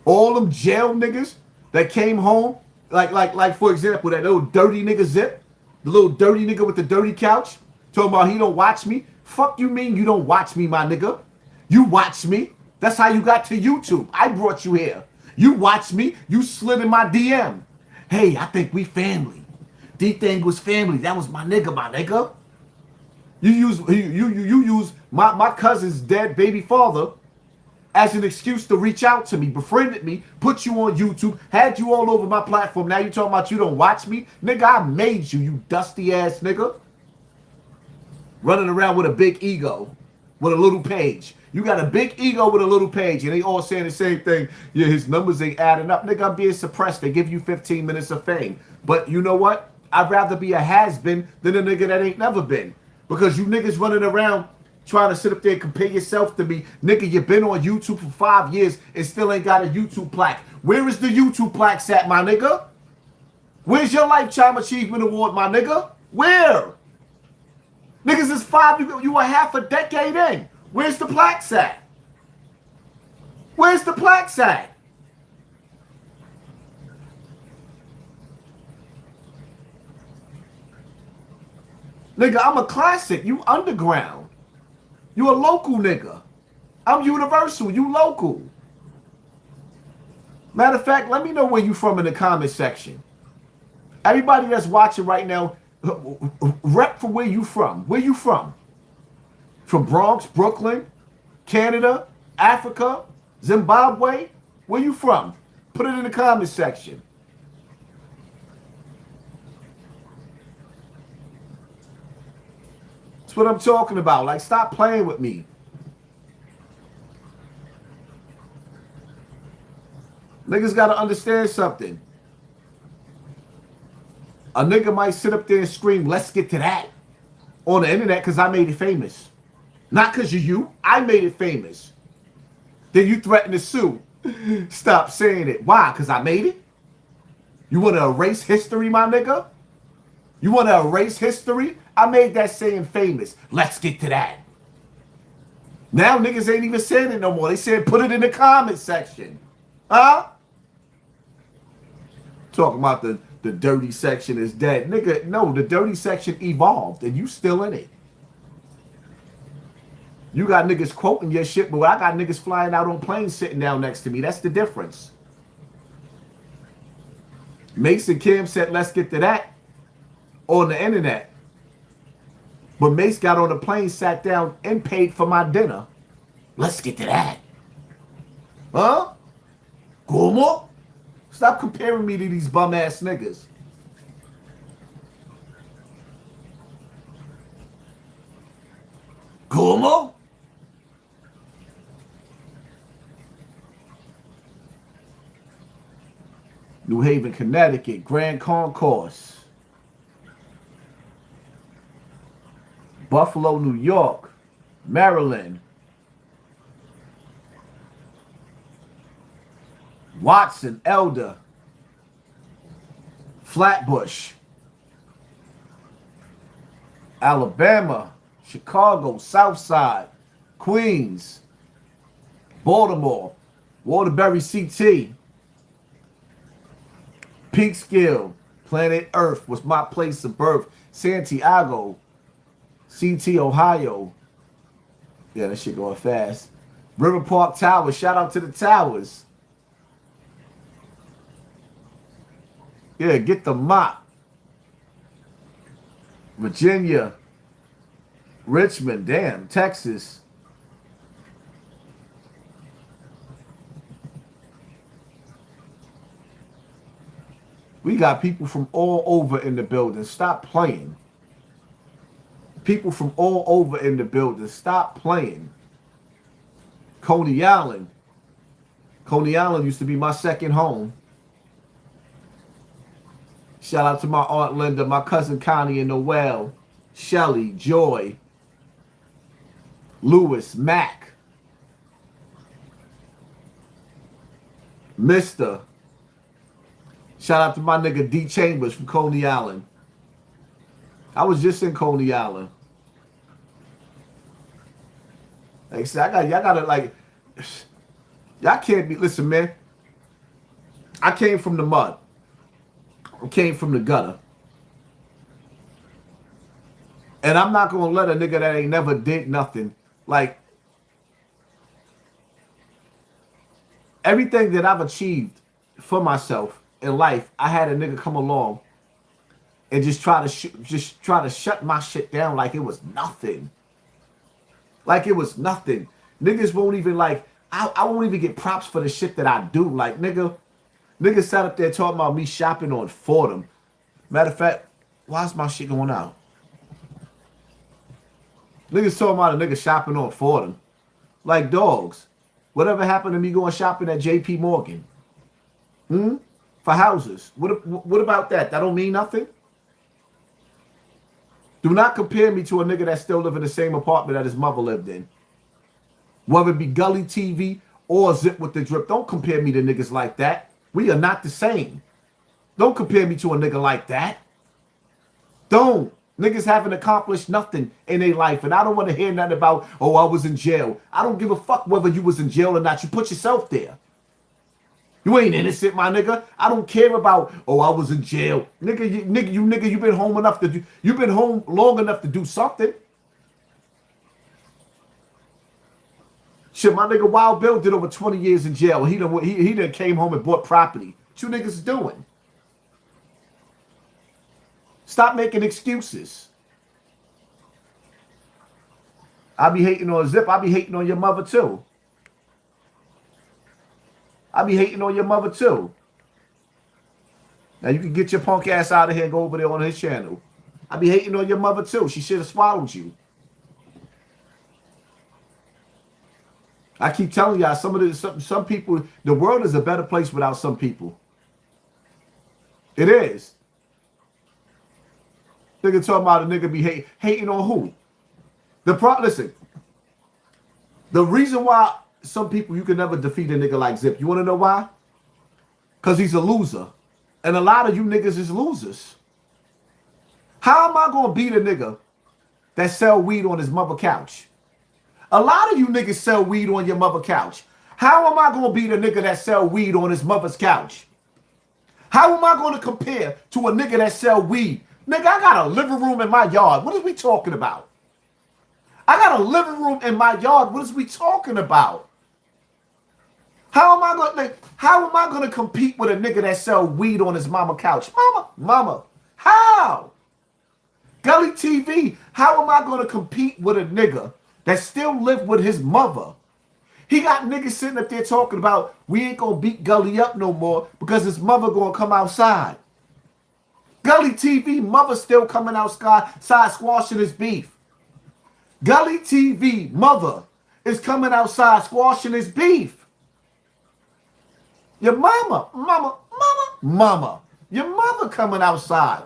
All them jail niggas that came home, like for example, that little dirty nigga Zip, the little dirty nigga with the dirty couch, talking about he don't watch me. Fuck you mean you don't watch me, my nigga? You watch me. That's how you got to YouTube. I brought you here. You watch me. You slid in my DM. Hey, I think we family. D-Thing was family. That was my nigga, my nigga. You use my cousin's dead baby father as an excuse to reach out to me, befriended me, put you on YouTube, had you all over my platform. Now you talking about you don't watch me? Nigga, I made you, you dusty ass nigga. Running around with a big ego, with a little page. You got a big ego with a little page, and they all saying the same thing. Yeah, his numbers ain't adding up. Nigga, I'm being suppressed. They give you 15 minutes of fame. But you know what? I'd rather be a has-been than a nigga that ain't never been. Because you niggas running around trying to sit up there and compare yourself to me. Nigga, you've been on YouTube for 5 years and still ain't got a YouTube plaque. Where is the YouTube plaques at, my nigga? Where's your Lifetime Achievement Award, my nigga? Where? Niggas is you were half a decade in. Where's the plaques at? Where's the plaques at? Nigga, I'm a classic. You underground. You a local nigga. I'm universal. You local. Matter of fact, let me know where you from in the comment section. Everybody that's watching right now, rep for where you from. Where you from? From Bronx, Brooklyn, Canada, Africa, Zimbabwe? Where you from? Put it in the comment section. That's what I'm talking about. Like, stop playing with me. Niggas gotta understand something. A nigga might sit up there and scream, let's get to that, on the internet because I made it famous. Not because of you. I made it famous. Then you threaten to sue. Stop saying it. Why? Because I made it? You want to erase history, my nigga? You want to erase history? I made that saying famous. Let's get to that. Now niggas ain't even saying it no more. They said put it in the comment section. Huh? Talking about the dirty section is dead. Nigga, no, the dirty section evolved and you still in it. You got niggas quoting your shit, but I got niggas flying out on planes sitting down next to me. That's the difference. Mason Kim said, let's get to that on the internet. But Mace got on the plane, sat down, and paid for my dinner. Let's get to that. Huh? Como? Stop comparing me to these bum-ass niggas. Como? New Haven, Connecticut, Grand Concourse. Buffalo, New York, Maryland. Watson, Elder. Flatbush. Alabama, Chicago, Southside, Queens, Baltimore, Waterbury CT, Peekskill, Planet Earth was my place of birth, Santiago, CT, Ohio. Yeah, that shit going fast. River Park Towers, shout out to the Towers. Yeah, get the mop. Virginia, Richmond, damn, Texas. We got people from all over in the building. Stop playing. People from all over in the building. Stop playing. Coney Island. Coney Island used to be my second home. Shout out to my Aunt Linda, my cousin Connie and Noel, Shelly, Joy, Lewis, Mac, Mr. Shout out to my nigga D Chambers from Coney Island. I was just in Coney Island. Like I said, y'all gotta like, y'all can't be, listen, man. I came from the mud. I came from the gutter. And I'm not gonna let a nigga that ain't never did nothing, like, everything that I've achieved for myself in life, I had a nigga come along and just try to shut my shit down like it was nothing. Like it was nothing. Niggas won't even like, I won't even get props for the shit that I do. Like, niggas sat up there talking about me shopping on Fordham. Matter of fact, why's my shit going out? Niggas talking about a nigga shopping on Fordham. Like dogs. Whatever happened to me going shopping at JP Morgan? For houses. What about that? That don't mean nothing? Do not compare me to a nigga that still live in the same apartment that his mother lived in. Whether it be Gully TV or Zip with the Drip. Don't compare me to niggas like that. We are not the same. Don't compare me to a nigga like that. Don't. Niggas haven't accomplished nothing in their life. And I don't want to hear nothing about, oh, I was in jail. I don't give a fuck whether you was in jail or not. You put yourself there. You ain't innocent, my nigga. I don't care about, oh, I was in jail. Nigga, you been home enough to do, you've been home long enough to do something. Shit, my nigga Wild Bill did over 20 years in jail. He done came home and bought property. What you niggas doing? Stop making excuses. I be hating on Zip. I be hating on your mother too. I be hating on your mother too. Now you can get your punk ass out of here and go over there on his channel. I be hating on your mother too. She should have swallowed you. I keep telling y'all, some people, the world is a better place without some people. It is. Nigga talking about a nigga be hating on who? Listen, the reason why some people you can never defeat a nigga like Zip, you want to know why? Because he's a loser. And a lot of you niggas is losers. How am I going to beat a nigga that sell weed on his mother couch? A lot of you niggas sell weed on your mother couch. How am I going to beat a nigga that sell weed on his mother's couch? How am I going to compare to a nigga that sell weed? Nigga, I got a living room in my yard. What are we talking about? I got a living room in my yard. What is we talking about? How am I going to compete with a nigga that sell weed on his mama couch? Mama, how? Gully TV, how am I going to compete with a nigga that still live with his mother? He got niggas sitting up there talking about we ain't going to beat Gully up no more because his mother going to come outside. Gully TV, mother still coming outside squashing his beef. Gully TV, mother is coming outside squashing his beef. Your mama, your mother coming outside.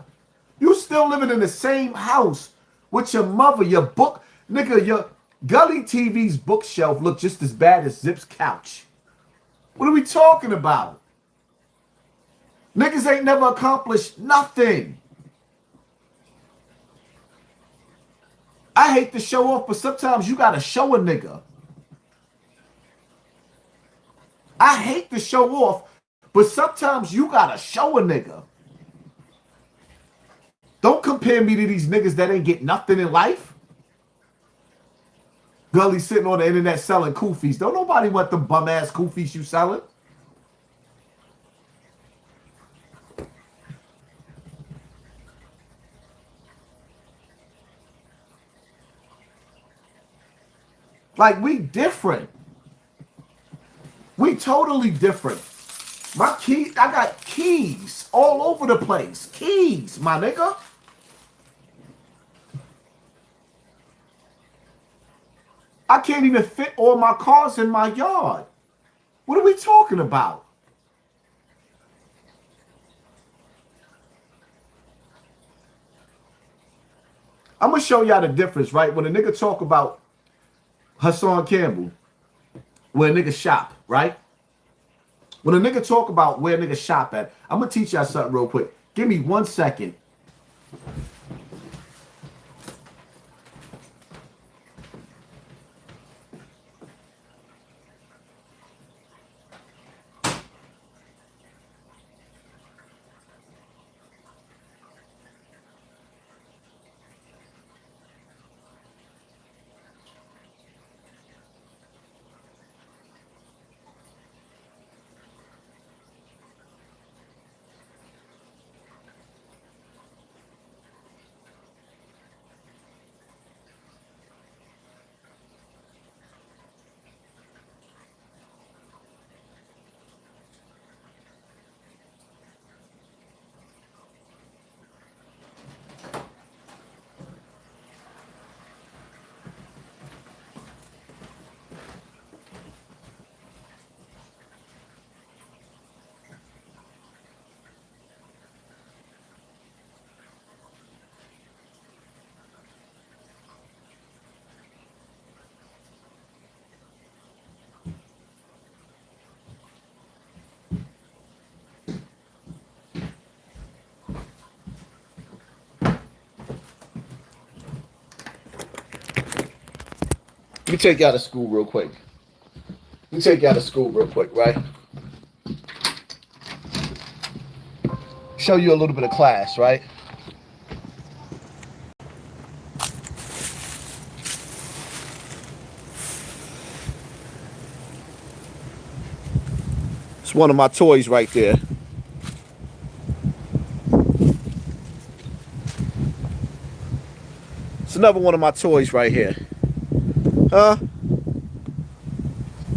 You still living in the same house with your mother, your book. Nigga, your Gully TV's bookshelf look just as bad as Zip's couch. What are we talking about? Niggas ain't never accomplished nothing. I hate to show off, but sometimes you gotta show a nigga. I hate to show off, but sometimes you gotta show a nigga. Don't compare me to these niggas that ain't get nothing in life. Gully sitting on the internet selling kufis. Don't nobody want the bum ass kufis you selling. Like, we different. We totally different. My key, I got keys all over the place. Keys, my nigga. I can't even fit all my cars in my yard. What are we talking about? I'm going to show y'all the difference, right? When a nigga talk about HASSAN Campbell, where a nigga shop, right? When a nigga talk about where a nigga shop at, I'm going to teach y'all something real quick. Give me 1 second. Let me take y'all to school real quick. Right? Show you a little bit of class, right? It's one of my toys right there. It's another one of my toys right here. Huh?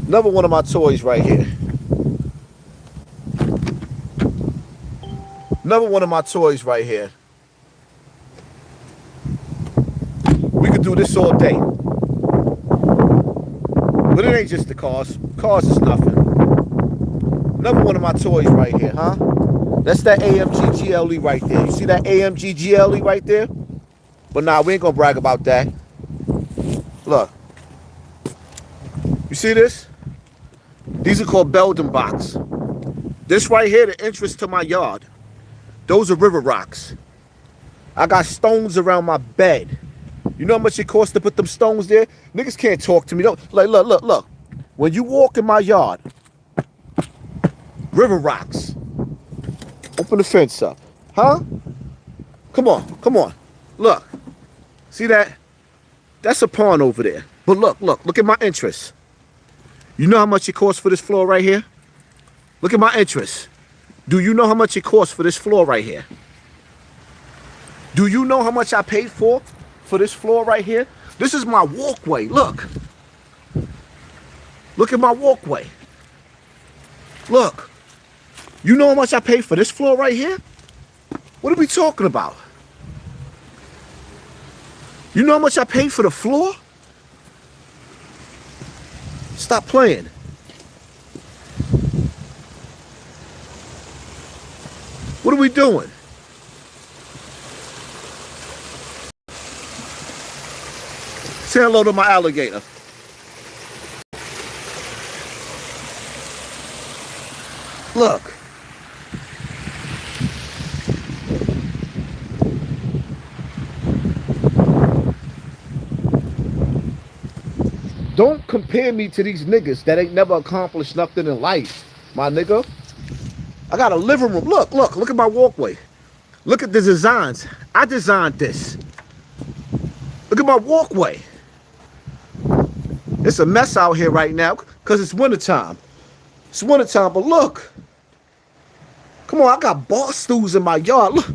Another one of my toys right here. Another one of my toys right here. We could do this all day. But it ain't just the cars. Cars is nothing. Another one of my toys right here, huh? That's that AMG GLE right there. You see that AMG GLE right there? But nah, we ain't gonna brag about that. Look. You see this? These are called Belden box. This right here, the entrance to my yard. Those are river rocks. I got stones around my bed. You know how much it costs to put them stones there? Niggas can't talk to me. Don't, like, look. When you walk in my yard, river rocks. Open the fence up. Huh? Come on. Look. See that? That's a pond over there. But look at my entrance. You know how much it costs for this floor right here? Look at my entrance. Do you know how much it costs for this floor right here? Do you know how much I paid for this floor right here? This is my walkway. Look. Look at my walkway. Look. You know how much I paid for this floor right here? What are we talking about? You know how much I paid for the floor? Stop playing. What are we doing? Say hello to my alligator. Look. Don't compare me to these niggas that ain't never accomplished nothing in life, my nigga. I got a living room. Look at my walkway. Look at the designs. I designed this. Look at my walkway. It's a mess out here right now because it's wintertime. It's wintertime, but look. Come on, I got bar stools in my yard. Look.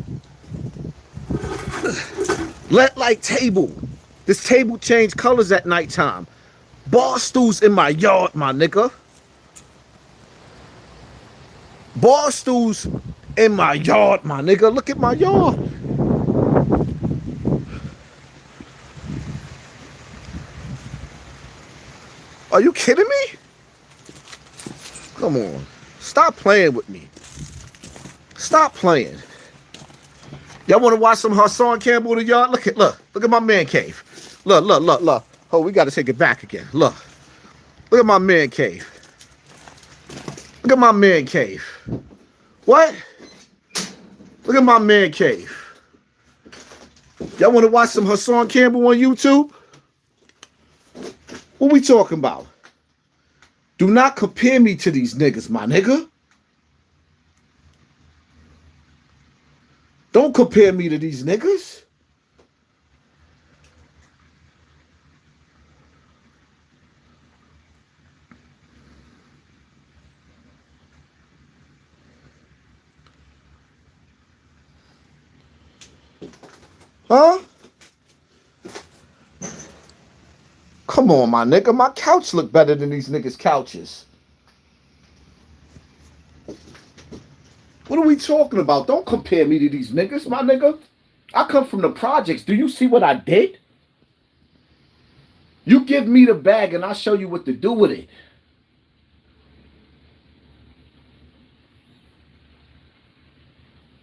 LED light table. This table changed colors at nighttime. Bar stools in my yard, my nigga. Bar stools in my yard, my nigga. Look at my yard. Are you kidding me? Come on. Stop playing with me. Stop playing. Y'all want to watch some Hassan Campbell in the yard? Look at my man cave. Look. Oh, we got to take it back again. Look at my man cave. Look at my man cave. What? Look at my man cave. Y'all want to watch some Hassan Campbell on YouTube? What we talking about? Do not compare me to these niggas, my nigga. Don't compare me to these niggas. Huh? Come on, my nigga. My couch look better than these niggas' couches. What are we talking about? Don't compare me to these niggas, my nigga. I come from the projects. Do you see what I did? You give me the bag and I'll show you what to do with it.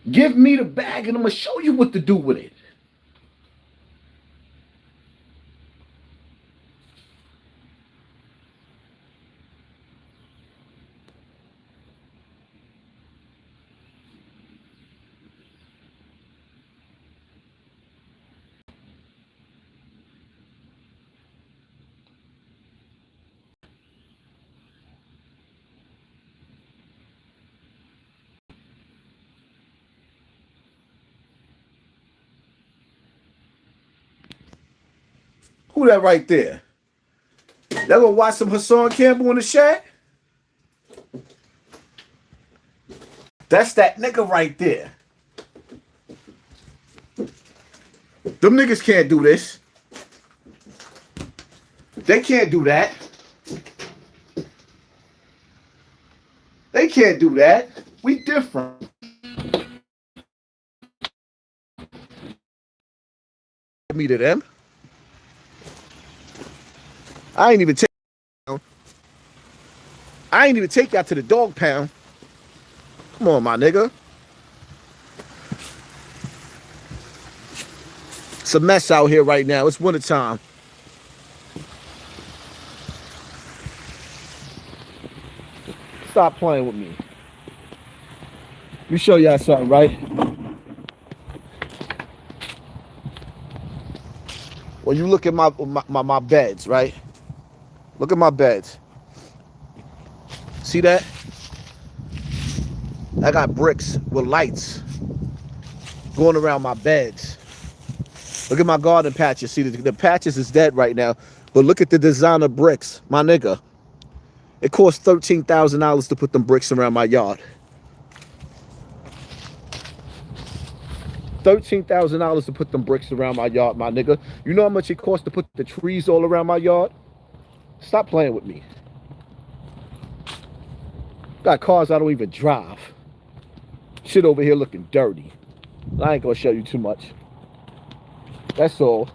Give me the bag and I'm going to show you what to do with it. Who that right there? Y'all gonna watch some Hassan Campbell in the shed? That's that nigga right there. Them niggas can't do this. They can't do that. They can't do that. We different. Me to them. I ain't even take I ain't even take y'all to the dog pound. Come on, my nigga. It's a mess out here right now. It's wintertime. Stop playing with me. Let me show y'all something, right? When you look at my beds, right? Look at my beds. See that? I got bricks with lights going around my beds. Look at my garden patches. See, the patches is dead right now. But look at the designer bricks, my nigga. It cost $13,000 to put them bricks around my yard. $13,000 to put them bricks around my yard, my nigga. You know how much it costs to put the trees all around my yard? Stop playing with me. Got cars I don't even drive. Shit over here looking dirty. I ain't gonna show you too much. That's all.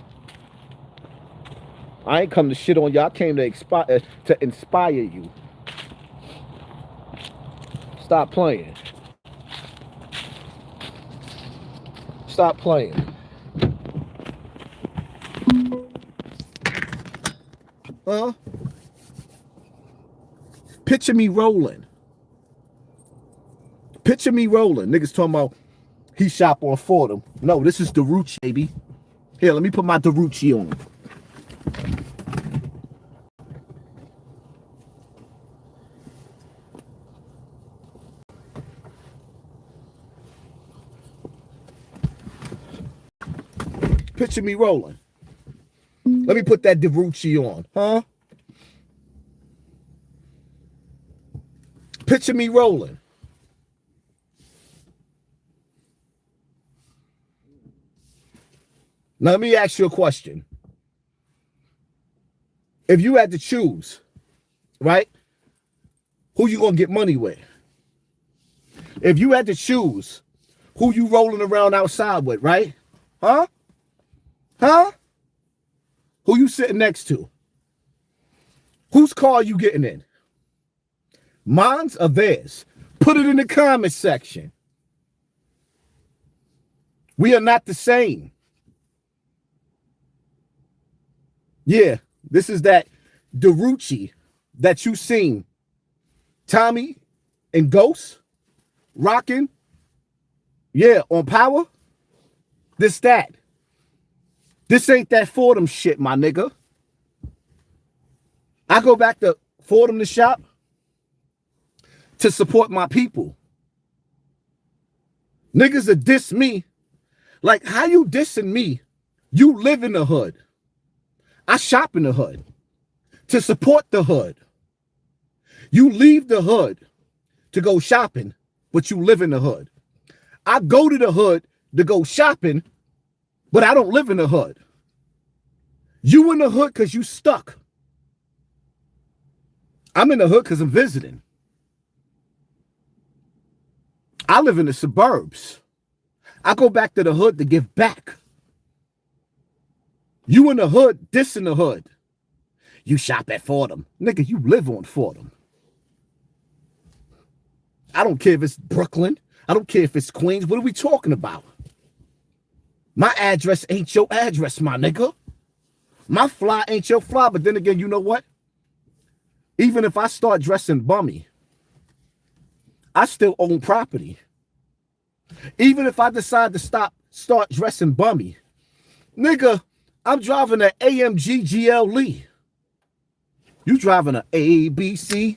I ain't come to shit on y'all. I came to inspire you. Stop playing. Stop playing. Huh? Picture me rolling. Picture me rolling. Niggas talking about he shop on Fordham. No, this is Darucci, baby. Here, let me put my Darucci on. Picture me rolling. Let me put that Darucci on, huh? Picture me rolling. Now let me ask you a question. If you had to choose, right, who you gonna get money with? If you had to choose who you rolling around outside with, right? Huh? Huh? Who you sitting next to? Whose car you getting in? Mine's or theirs? Put it in the comments section. We are not the same. Yeah, this is that Darucci that you seen Tommy and Ghost rocking. Yeah, on Power. That. This ain't that Fordham shit, my nigga. I go back to Fordham to shop to support my people. Niggas that diss me. Like, how you dissing me? You live in the hood. I shop in the hood to support the hood. You leave the hood to go shopping, but you live in the hood. I go to the hood to go shopping, but I don't live in the hood. You in the hood because you stuck. I'm in the hood because I'm visiting. I live in the suburbs. I go back to the hood to give back. You in the hood, this in the hood. You shop at Fordham. Nigga, you live on Fordham. I don't care if it's Brooklyn. I don't care if it's Queens. What are we talking about? My address ain't your address, my nigga. My fly ain't your fly. But then again, you know what? Even if I start dressing bummy, I still own property. Even if I decide to start dressing bummy, nigga, I'm driving an AMG GLE. You driving an ABC?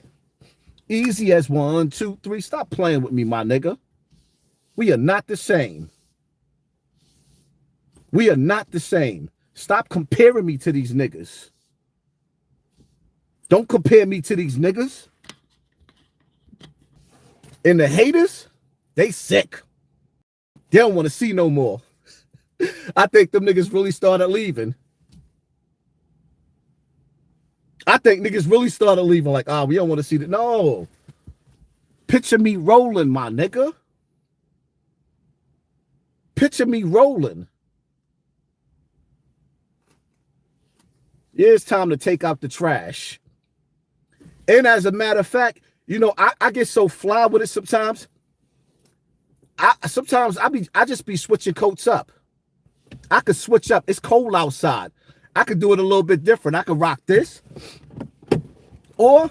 Easy as 1, 2, 3. Stop playing with me, my nigga. We are not the same. We are not the same. Stop comparing me to these niggas. Don't compare me to these niggas. And the haters, they sick. They don't want to see no more. I think them niggas really started leaving. I think niggas really started leaving like, we don't want to see that. No. Picture me rolling, my nigga. Picture me rolling. Yeah, it's time to take out the trash. And as a matter of fact, You know, I get so fly with it sometimes. I just be switching coats up. I could switch up. It's cold outside. I could do it a little bit different. I could rock this. Or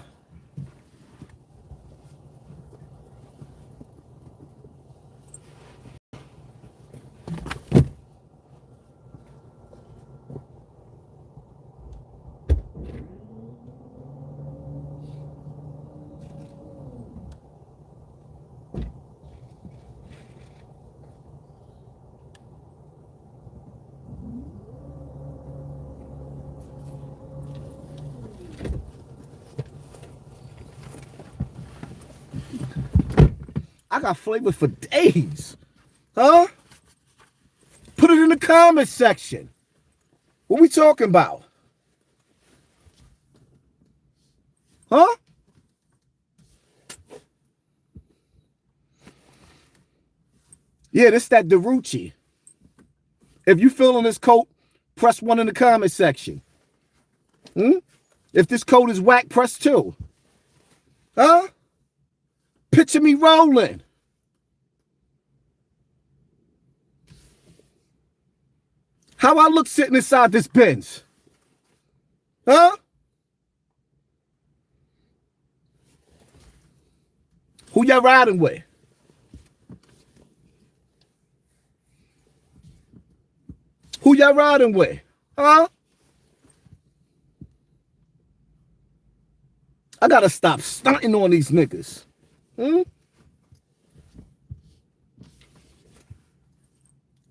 I got flavor for days. Huh? Put it in the comment section. What we talking about? Huh? Yeah, this that Derucci. If you feeling this coat, press 1 in the comment section. If this coat is whack, press 2. Huh? Picture me rolling. How I look sitting inside this Benz? Huh? Who y'all riding with? Who y'all riding with? Huh? I gotta stop stunting on these niggas.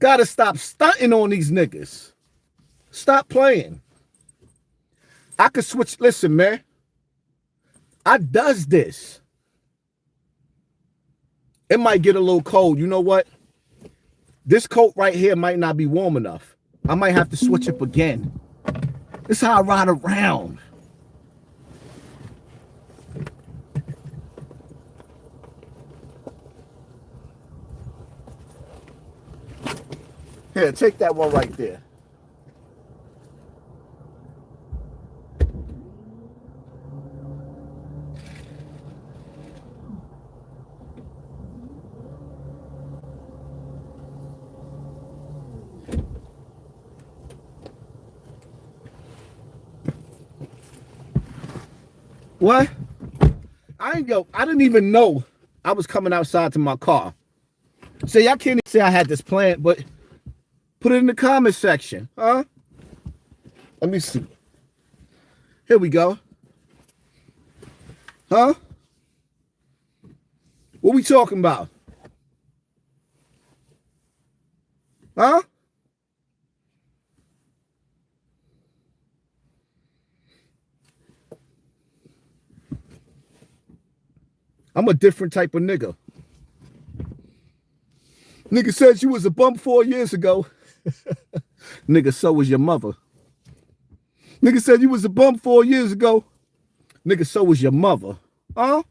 Gotta stop stunting on these niggas. Stop playing. I could switch. Listen, man. I does this. It might get a little cold. You know what? This coat right here might not be warm enough. I might have to switch up again. This is how I ride around. Here, take that one right there. What? I didn't even know I was coming outside to my car. See, I can't even say I had this plan, but put it in the comment section, huh? Let me see. Here we go. Huh? What we talking about? Huh? I'm a different type of nigga. Nigga says you was a bum 4 years ago. Nigga, so was your mother. Nigga said you was a bum 4 years ago. Nigga, so was your mother. Huh?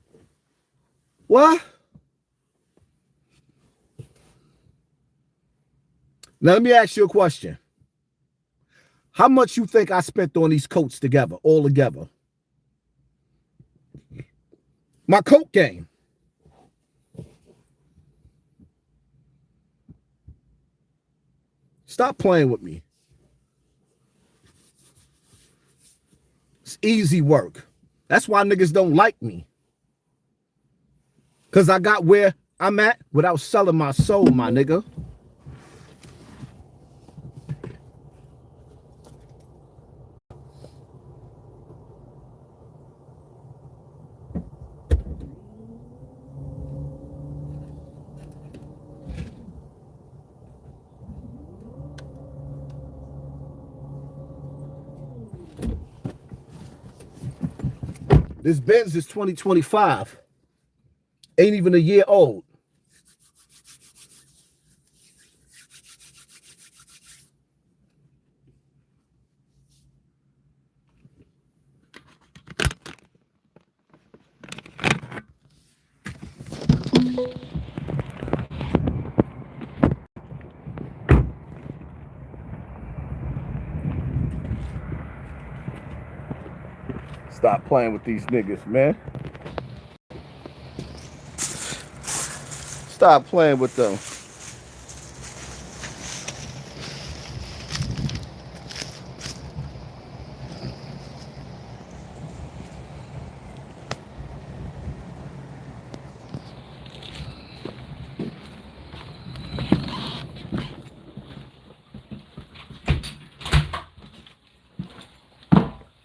What? Now let me ask you a question. How much you think I spent on these coats together, all together? My coat game. Stop playing with me. It's easy work. That's why niggas don't like me. Because I got where I'm at without selling my soul, my nigga. This Benz is 2025. Ain't even a year old. Stop playing with these niggas, man. stop playing with them.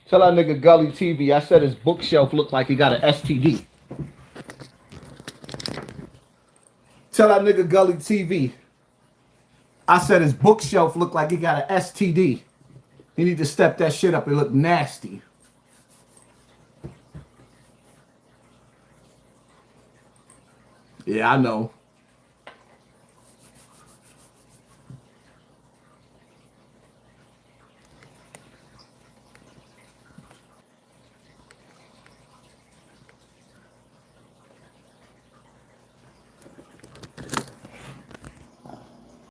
Tell that nigga Gully TV, I said his bookshelf looked like he got an STD. Tell that nigga Gully TV, I said his bookshelf looked like he got an STD. He need to step that shit up. It look nasty. Yeah, I know.